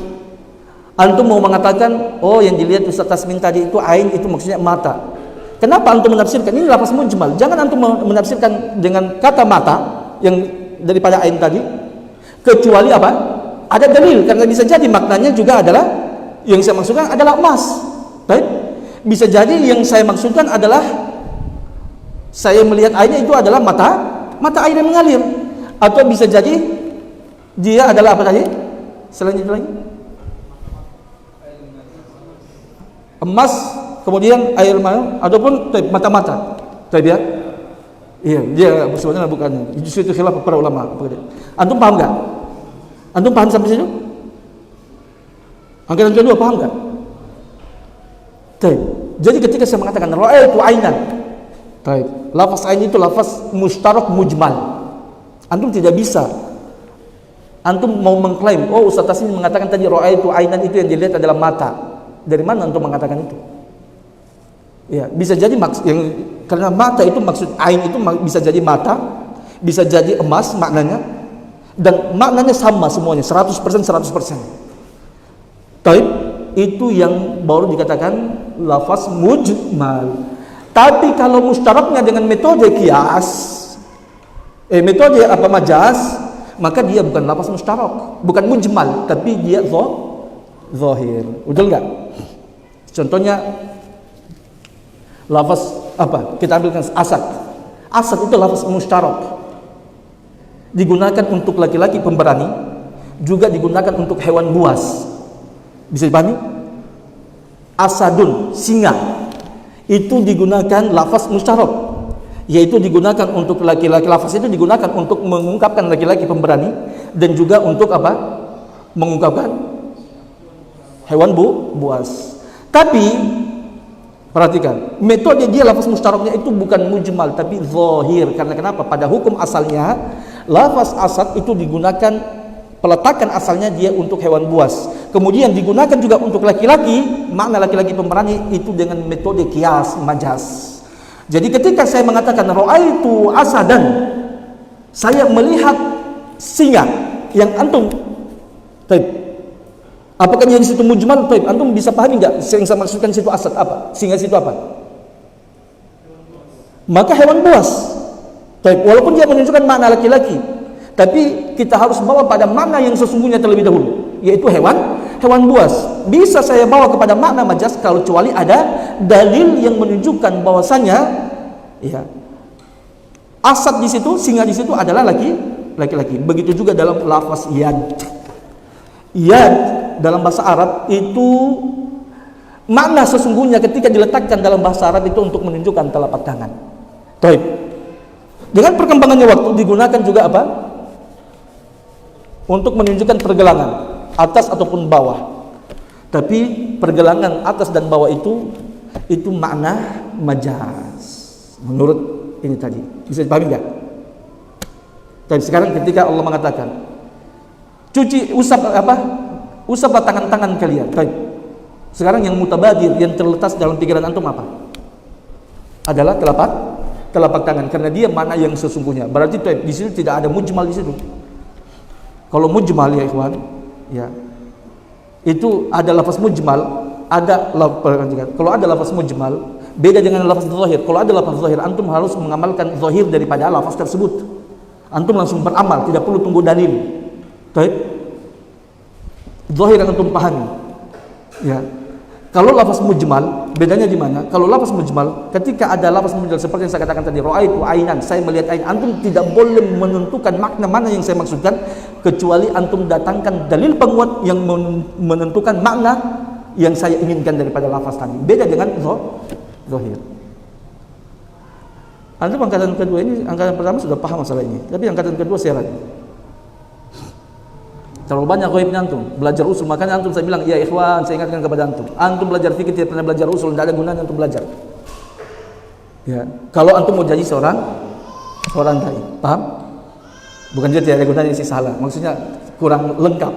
Antum mau mengatakan, oh yang dilihat Ustaz Tasmin tadi itu ain, itu maksudnya mata. Kenapa antum menafsirkan? Ini lafaz mujmal. Jangan antum menafsirkan dengan kata mata yang daripada ain tadi, kecuali apa? Ada dalil, karena bisa jadi maknanya juga adalah, yang saya maksudkan adalah emas. Bisa jadi yang saya maksudkan adalah, saya melihat airnya itu adalah mata air yang mengalir. Atau bisa jadi dia adalah apa tadi? Selain itu lagi, emas, kemudian air mata, ataupun mata-mata. Ya? Iya, dia sebenarnya bukan. Justru itu khilaf para ulama. Antum paham enggak? Antum paham sampai situ? Angkatan kedua paham enggak? Jadi ketika saya mengatakan ra'aitu ainan, lafaz ain itu lafaz mustarok mujmal. Antum tidak bisa antum mau mengklaim, oh Ustaz Tasmin mengatakan tadi ra'aitu ainan, itu yang dilihat adalah mata. Dari mana antum mengatakan itu? Ya, bisa jadi karena mata itu maksud ain itu bisa jadi mata, bisa jadi emas maknanya, dan maknanya sama semuanya 100% 100%. Itu yang baru dikatakan lafaz mujmal. Tapi kalau mustaroknya dengan metode kias, metode apa majaz, maka dia bukan lafaz mustarok, bukan mujmal, tapi dia zahir. Betul enggak? Contohnya lafaz apa? Kita ambilkan asad. Asad itu lafaz mustarok. Digunakan untuk laki-laki pemberani, juga digunakan untuk hewan buas. Bisa dipahami? Asadun, singa, itu digunakan lafaz mustarok, yaitu digunakan untuk laki-laki. Lafaz itu digunakan untuk mengungkapkan laki-laki pemberani, dan juga untuk apa? Mengungkapkan hewan buas. Tapi perhatikan, metode dia lafaz mustaroknya itu bukan mujmal, tapi zahir. Karena kenapa? Pada hukum asalnya lafaz asad itu digunakan, peletakan asalnya dia untuk hewan buas, kemudian digunakan juga untuk laki-laki, makna laki-laki pemberani itu dengan metode kias majaz. Jadi ketika saya mengatakan ra'aitu asadan, saya melihat singa, yang antum apakah yang situ mujmal? Antum bisa pahami enggak yang saya maksudkan situ asad apa? Singa situ apa? Maka hewan buas. Walaupun dia menunjukkan makna laki-laki, tapi kita harus bawa pada makna yang sesungguhnya terlebih dahulu, yaitu hewan buas. Bisa saya bawa kepada makna majaz kalau kecuali ada dalil yang menunjukkan bahwasanya, ya, asad di situ, singa di situ adalah laki-laki. Begitu juga dalam lafaz yad. Yad dalam bahasa Arab itu makna sesungguhnya ketika diletakkan dalam bahasa Arab itu untuk menunjukkan telapak tangan. Dengan perkembangannya waktu digunakan juga apa? Untuk menunjukkan pergelangan atas ataupun bawah. Tapi pergelangan atas dan bawah itu makna majaz menurut ini tadi. Bisa dipahami enggak? Tapi sekarang ketika Allah mengatakan usaplah tangan-tangan kalian. Baik. Sekarang yang mutabadir, yang terletas dalam pikiran antum apa? Adalah telapak tangan, karena dia mana yang sesungguhnya. Berarti di situ tidak ada mujmal di situ. Kalau mujmal ya ikhwan, ya itu ada lafaz mujmal, kalau ada lafaz mujmal beda dengan lafaz zahir. Kalau ada lafaz zahir, antum harus mengamalkan zahir daripada lafaz tersebut. Antum langsung beramal, tidak perlu tunggu dalil. Baik. Zahir yang antum pahami. Ya. Kalau lafaz mujmal, bedanya di mana? Kalau lafaz mujmal, ketika ada lafaz mujmal seperti yang saya katakan tadi, ra'aitu ainan, saya melihat ain, antum tidak boleh menentukan makna mana yang saya maksudkan kecuali antum datangkan dalil penguat yang menentukan makna yang saya inginkan daripada lafaz tadi. Beda dengan zahir. Antum angkatan kedua ini, angkatan pertama sudah paham masalah ini, tapi angkatan kedua saya ragu. Terlalu banyak ghaibnya antum, belajar usul. Makanya antum saya bilang, ya ikhwan, saya ingatkan kepada antum. Antum belajar fikih tidak pernah belajar usul, tidak ada gunanya untuk belajar. Ya, kalau antum mau jadi seorang dai, paham? Bukan dia tidak ada gunanya isi salah, maksudnya kurang lengkap.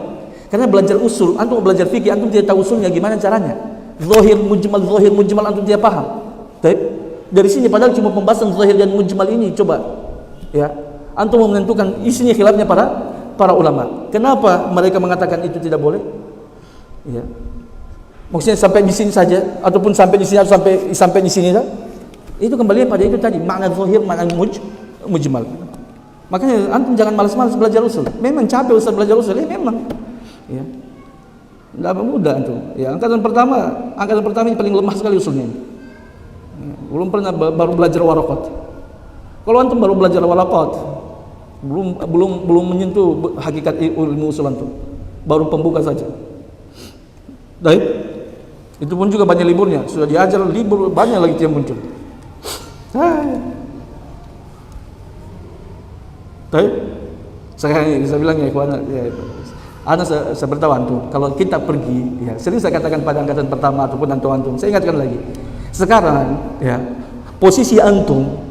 Karena belajar usul, antum mau belajar fikih, antum tidak tahu usulnya gimana caranya. Zahir mujmal antum tidak paham. Baik, dari sini padahal cuma pembahasan zahir dan mujmal ini, coba ya, antum mau menentukan isinya khilafnya para ulama. Kenapa mereka mengatakan itu tidak boleh? Ya. Maksudnya sampai di sini saja ataupun sampai di sini atau sampai di sini dah. Itu kembali pada itu tadi, makna zahir, makna mujmal. Makanya antum jangan malas-malas belajar usul. Memang capek usah belajar usul, memang. Ya. Enggak mudah antum. Ya, angkatan pertama ini paling lemah sekali usulnya. Ya. Baru belajar waraqat. Kalau antum baru belajar waraqat, belum menyentuh hakikat ilmu usul antum, baru pembuka saja. Baik, itu pun juga banyak liburnya, sudah diajar libur banyak lagi yang muncul. Baik, saya bilang ya ikhwan, ya, saya beritahu antum, kalau kita pergi, ya sering saya katakan pada angkatan pertama ataupun antum, saya ingatkan lagi. Sekarang, ya posisi antum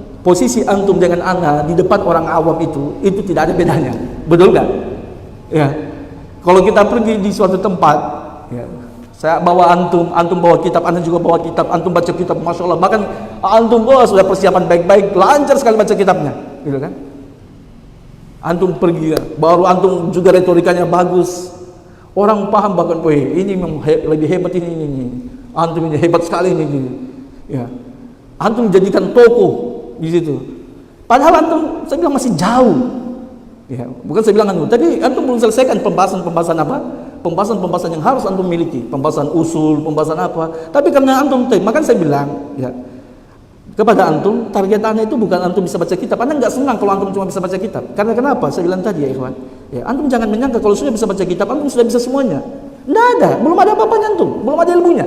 dengan ana di depan orang awam itu tidak ada bedanya, betul nggak? Ya, kalau kita pergi di suatu tempat, ya, saya bawa antum bawa kitab, anda juga bawa kitab, antum baca kitab, masya Allah, bahkan antum sudah persiapan baik-baik, lancar sekali baca kitabnya, gitu kan? Antum pergi, baru antum juga retorikanya bagus, orang paham bahkan, ini memang lebih hebat ini, antum ini hebat sekali ini, ya, antum jadikan tokoh di situ. Padahal antum saya bilang masih jauh. Ya, bukan saya bilang antum, tapi antum belum selesaikan pembahasan apa? Pembahasan yang harus antum miliki, pembahasan usul, pembahasan apa. Tapi karena antum, makanya saya bilang, ya, kepada antum, target anda itu bukan antum bisa baca kitab. Anda enggak senang kalau antum cuma bisa baca kitab. Karena kenapa? Saya bilang tadi ya ikhwan. Ya, antum jangan menyangka kalau sudah bisa baca kitab, antum sudah bisa semuanya. Enggak ada, belum ada apa-apanya antum, belum ada ilmunya.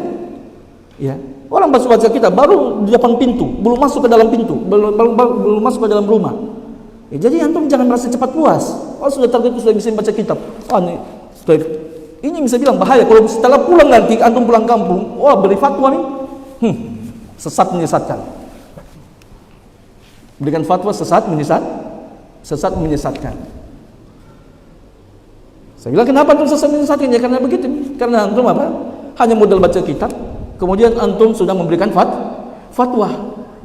Ya. Orang baru baca kitab baru di depan pintu, belum masuk ke dalam pintu, belum masuk ke dalam rumah. Ya, jadi antum jangan merasa cepat puas. Oh sudah target itu sudah bisa baca kitab. Ini bisa bilang bahaya kalau setelah pulang nanti antum pulang kampung, beri fatwa nih, sesat menyesatkan. Berikan fatwa sesat menyesatkan. Saya bilang kenapa antum sesat menyesatkan? Ya karena begitu. Karena antum apa? Hanya modal baca kitab. Kemudian antum sudah memberikan fatwa,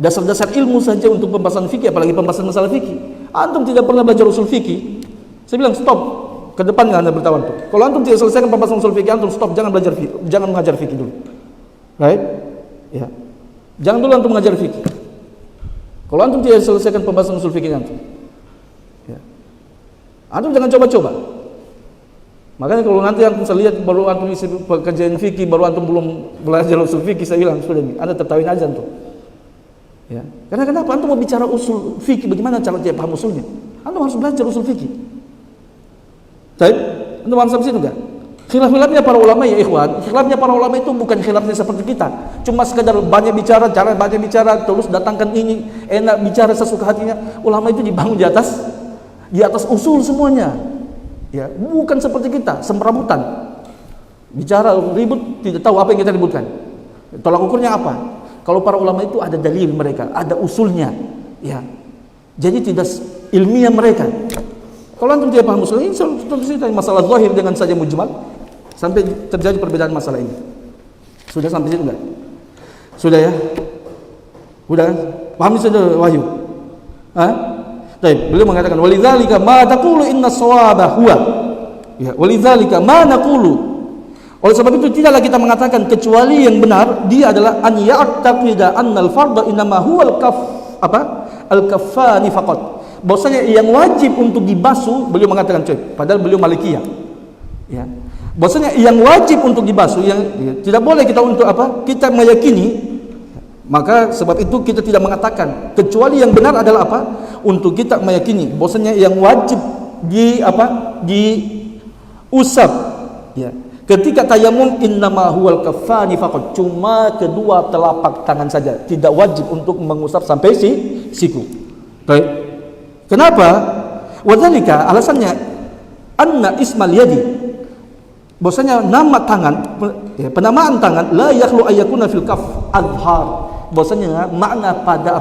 dasar-dasar ilmu saja untuk pembahasan fikih, apalagi pembahasan masalah fikih. Antum tidak pernah belajar usul fikih. Saya bilang stop. Ke depan anda bertawan tuh. Kalau antum tidak selesaikan pembahasan usul fikih, antum stop, jangan belajar fikih, jangan mengajar fikih dulu. Right? Ya. Jangan dulu antum mengajar fikih. Kalau antum tidak selesaikan pembahasan usul fikih antum. Ya. Antum jangan coba-coba. Makanya kalau nanti antum saya lihat baru antum isi pekerjaan fikih, baru antum belum belajar usul fikih, saya bilang sudah nih, anda tertawin aja antum. Ya. Karena kenapa? Antum mau bicara usul fikih, bagaimana cara dia paham usulnya? Antum harus belajar usul fikih. Baik, antum paham sampai situ enggak? Khilaf-khilafnya para ulama ya ikhwan, khilafnya para ulama itu bukan khilafnya seperti kita. Cuma sekedar banyak bicara, terus datangkan ini, enak bicara sesuka hatinya. Ulama itu dibangun di atas usul semuanya. Ya, bukan seperti kita, semerabutan. Bicara ribut, tidak tahu apa yang kita ributkan. Tolak ukurnya apa? Kalau para ulama itu ada dalil mereka, ada usulnya. Ya. Jadi tidak ilmiah mereka. Kalau antum tidak paham usul ini, cerita masalah zahir dengan saja mujmal sampai terjadi perbedaan masalah ini. Sudah sampai situ enggak? Sudah ya? Sudah kan? Paham sudah Wahyu? Hah? Baik, beliau mengatakan walidzalika ma taqulu inna shawaba huwa. Ya, walidzalika ma naqulu. Oleh sebab itu tidaklah kita mengatakan kecuali yang benar dia adalah an ya'taqida annal fardha inma huwa al-kaffani faqat. Bahwasanya yang wajib untuk dibasuh, beliau mengatakan padahal beliau Malikiyah. Ya. Bahwasanya yang wajib untuk dibasuh yang tidak boleh kita untuk kita meyakini, maka sebab itu kita tidak mengatakan kecuali yang benar adalah untuk kita meyakini bahwasanya yang wajib diusap ya ketika tayamum innama huwal kaffani faqat, cuma kedua telapak tangan saja, tidak wajib untuk mengusap sampai siku. Baik. Kenapa? Wadzalika, alasannya anna ismal yadi, bahwasanya nama tangan, penamaan tangan la yakhlu ayyakuna fil kaf azhar, bahwasanya makna pada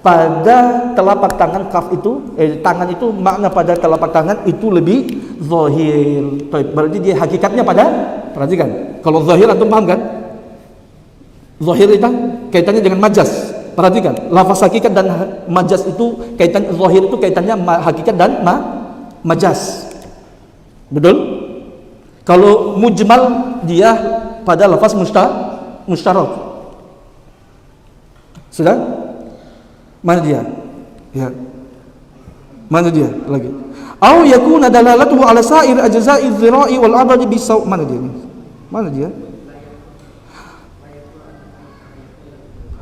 pada telapak tangan kaf itu tangan itu makna pada telapak tangan itu lebih zahir. Berarti dia hakikatnya pada, perhatikan, kalau zahir antum paham kan? Zahir itu kaitannya dengan majas. Perhatikan, lafaz hakikat dan majas itu kaitan, zahir itu kaitannya hakikat dan majas. Betul? Kalau mujmal dia pada lafaz mustarak. Sudah? Mana dia? Ya. Mana dia lagi? Au yakuna dalalatuhu ala sa'ir ajza'i dhira'i wal 'adadi bisaw. Mana dia ini? Mana dia?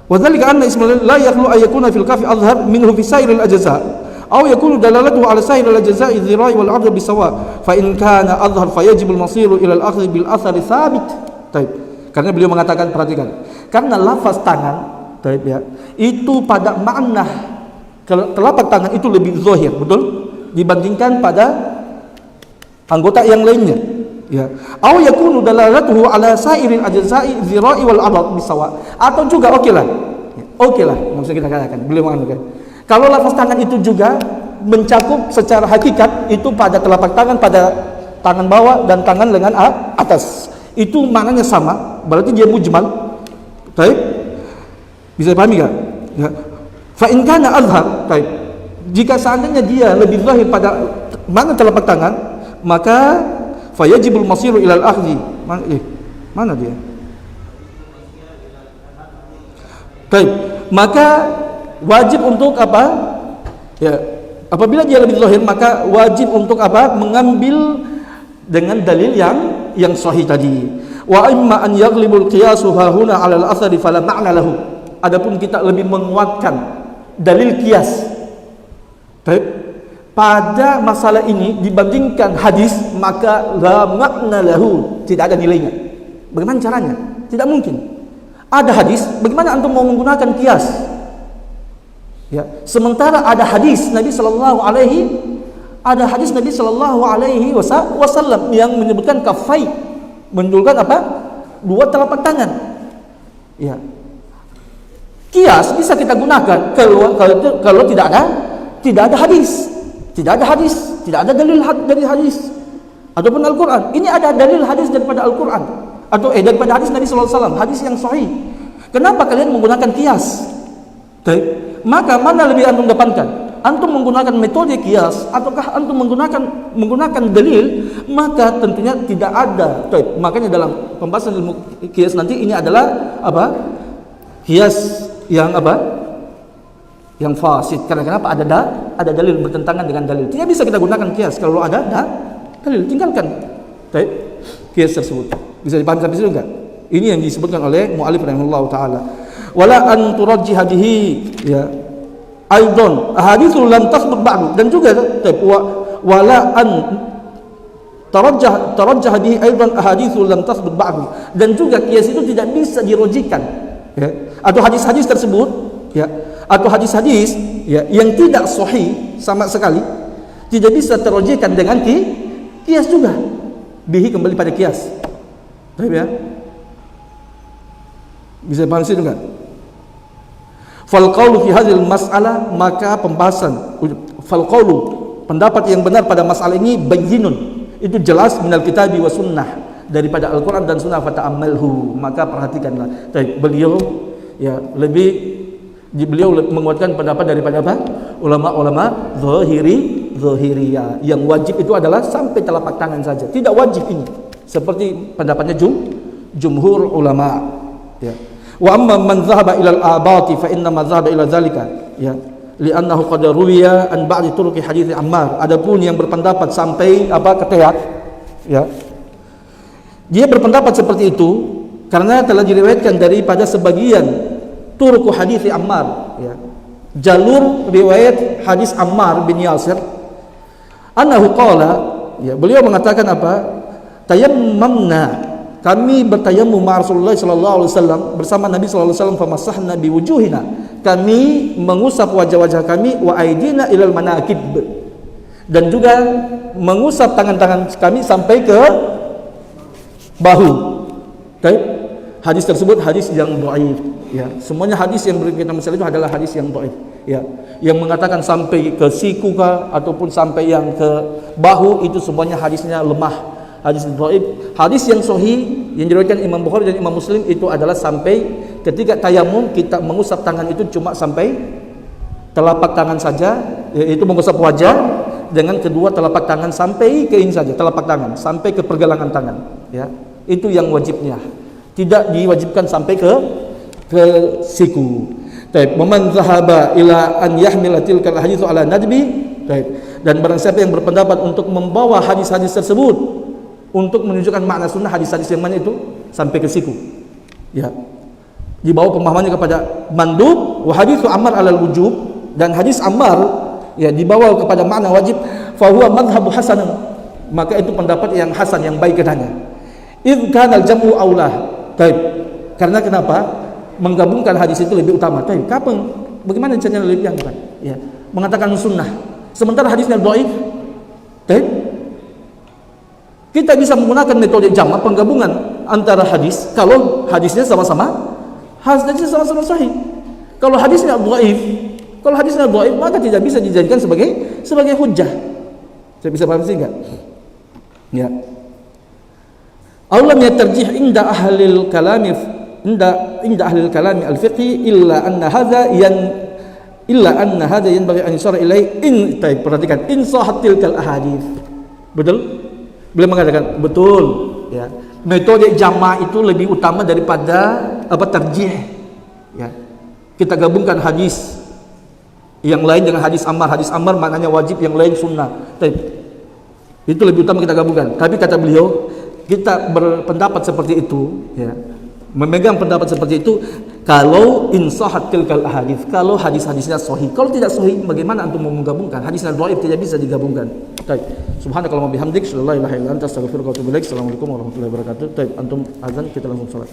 Wa dzalika anna ismal la yakhlu ay yakuna fil kafi azhar minhu fi sa'ir al ajza'. Au yakunu dalalatuhu ala sa'ir al ajza'i dhira'i wal 'adadi bisawa. Fa in kana azhar fayajib al masiru ila al akhdh bil athari thabit. Baik. Karena beliau mengatakan, perhatikan, karena lafaz tangan ya, itu pada makna telapak tangan itu lebih zahir, betul? Dibandingkan pada anggota yang lainnya. Ya. Au yakunu dalalatuhu ala sa'iril ajza'i dhira'i wal 'adad bisawa. Atau juga okeylah, maksud kita katakan, beliau mengatakan, kalau lafaz tangan itu juga mencakup secara hakikat itu pada telapak tangan, pada tangan bawah dan tangan lengan atas. Itu maknanya sama, berarti dia mujmal. Baik. Bisa dipahami enggak? Ya. Fa in kana azhar, baik. Jika seandainya dia lebih zahir pada mana telapak tangan, maka fayajibul masiru ilal akhdhi. Mana dia? Baik. Maka wajib untuk Ya, apabila dia lebih zahir maka wajib untuk mengambil dengan dalil yang sahih tadi. Wa imma an yaghlibul qiyasu hahuna 'ala al-athari fala ma'na lahu. Adapun kita lebih menguatkan dalil qiyas pada masalah ini dibandingkan hadis, maka la makna lahu, tidak ada nilainya. Bagaimana caranya? Tidak mungkin. Ada hadis, bagaimana antum mau menggunakan qiyas? Ya, sementara ada hadis Nabi sallallahu alaihi wasallam yang menyebutkan kafai, menunjukkan dua telapak tangan. Ya. Qiyas bisa kita gunakan kalau tidak ada hadis. Tidak ada dalil dari hadis ataupun Al-Qur'an. Ini ada dalil hadis daripada Al-Qur'an atau daripada hadis Nabi sallallahu alaihi wasallam, hadis yang sahih. Kenapa kalian menggunakan qiyas? Maka mana lebih antum depankan? Antum menggunakan metode qiyas ataukah antum menggunakan dalil? Maka tentunya tidak ada. Makanya dalam pembahasan ilmu qiyas nanti ini adalah qiyas yang yang fasid. Karena kenapa? Ada dalil bertentangan dengan dalil. Tidak bisa kita gunakan qiyas kalau ada dalil. Tinggalkan qiyas tersebut. Bisa dipahami sampai situ enggak? Ini yang disebutkan oleh mu'allif rahimahullah taala. Wala an turajjih hadihi ya aidan ahaditsul lam tasbut ba'du, dan juga wala an tarajjah hadihi aidan ahaditsul lam tasbut ba'du, dan juga qiyas itu tidak bisa dirojikan ya, atau hadis-hadis tersebut ya, atau hadis-hadis ya yang tidak sahih sama sekali tidak bisa terojikan dengan qiyas juga. Bihi kembali pada qiyas. Baik ya. Bisa paham situ enggak? Fal qaulu fi hadhil mas'alah, maka pembahasan fal qaulu, pendapat yang benar pada masalah ini bayyinun, itu jelas minal kitabi wa sunnah, daripada Al-Qur'an dan sunnah, fata'ammalhu, maka perhatikanlah. Beliau menguatkan pendapat daripada apa? Ulama-ulama zahiriyah, yang wajib itu adalah sampai telapak tangan saja, tidak wajib ini, seperti pendapatnya jumhur ulama, ya. Wa amma man dhahaba ila al-abati fa inna ma dhahaba ila dzalika, ya, li'annahu qad ruwiya an ba'di turuqi hadits Ammar. Adapun yang berpendapat sampai ke teak, ya, dia berpendapat seperti itu karena telah diriwayatkan daripada sebagian turuq hadits Ammar, ya, jalur riwayat hadis Ammar bin Yasir, annahu qala, ya, beliau mengatakan apa? Tayammamna, kami bertayammum ma Rasulullah sallallahu alaihi wasallam, bersama Nabi sallallahu alaihi wasallam, famasahna biwujuhina, kami mengusap wajah-wajah kami, wa aidina ilal manakib, dan juga mengusap tangan-tangan kami sampai ke bahu. Hadis tersebut hadis yang dhaif, ya. Semuanya hadis yang berkaitan masalah itu adalah hadis yang dhaif, ya. Yang mengatakan sampai ke siku ataupun sampai yang ke bahu, itu semuanya hadisnya lemah, hadis dhaif. Hadis yang sahih yang diriwayatkan Imam Bukhari dan Imam Muslim itu adalah sampai ketika tayamum kita mengusap tangan itu cuma sampai telapak tangan saja, yaitu mengusap wajah dengan kedua telapak tangan sampai ke ini saja, telapak tangan sampai ke pergelangan tangan, ya. Itu yang wajibnya, tidak diwajibkan sampai ke siku. Baik, man zahaba ila an yahmila tilkal hadits ala nadbi, baik, dan barang siapa yang berpendapat untuk membawa hadis-hadis tersebut untuk menunjukkan makna sunnah, hadis-hadis yang mana itu sampai ke siku, ya, dibawa pemahamannya kepada mandub, wa haditsu Ammar alal wujub, dan hadis Ammar, ya, dibawa kepada makna wajib, fa huwa madhhabu hasan, maka itu pendapat yang hasan, yang baik katanya. Idz kana al-jam'u aulah, baik, karena kenapa menggabungkan hadis itu lebih utama. Baik, kapan bagaimana caranya lebih yang kan, ya, mengatakan sunnah sementara hadisnya dhaif. Baik, kita bisa menggunakan metode jamak, penggabungan antara hadis kalau hadisnya sama-sama sahih. Kalau hadisnya dhaif, maka tidak bisa dijadikan sebagai hujjah. Saya bisa paham sih enggak? Ya. Aulam yatarjih inda ahlil kalami al-fiqhi illa anna hadza yanbaghi an yusara ilai in. Perhatikan, in sahat tilkal ahadits. Betul? Beliau mengatakan betul, ya, metode jama' itu lebih utama daripada tarjih, ya. Kita gabungkan hadis yang lain dengan hadis Ammar. Hadis Ammar maknanya wajib, yang lain sunnah. Itu lebih utama kita gabungkan. Tapi kata beliau, kita berpendapat seperti itu, ya, memegang pendapat seperti itu kalau insahat tilkal ahadits, kalau hadis-hadisnya sahih. Kalau tidak sahih, bagaimana antum mau menggabungkan? Hadisnya dhaif, tidak bisa digabungkan. Baik. Subhanakallahumma bihamdik, la ilaha illa anta, astaghfiruka wa atubu ilaik. Assalamualaikum warahmatullahi wabarakatuh. Baik, antum azan, kita langsung salat.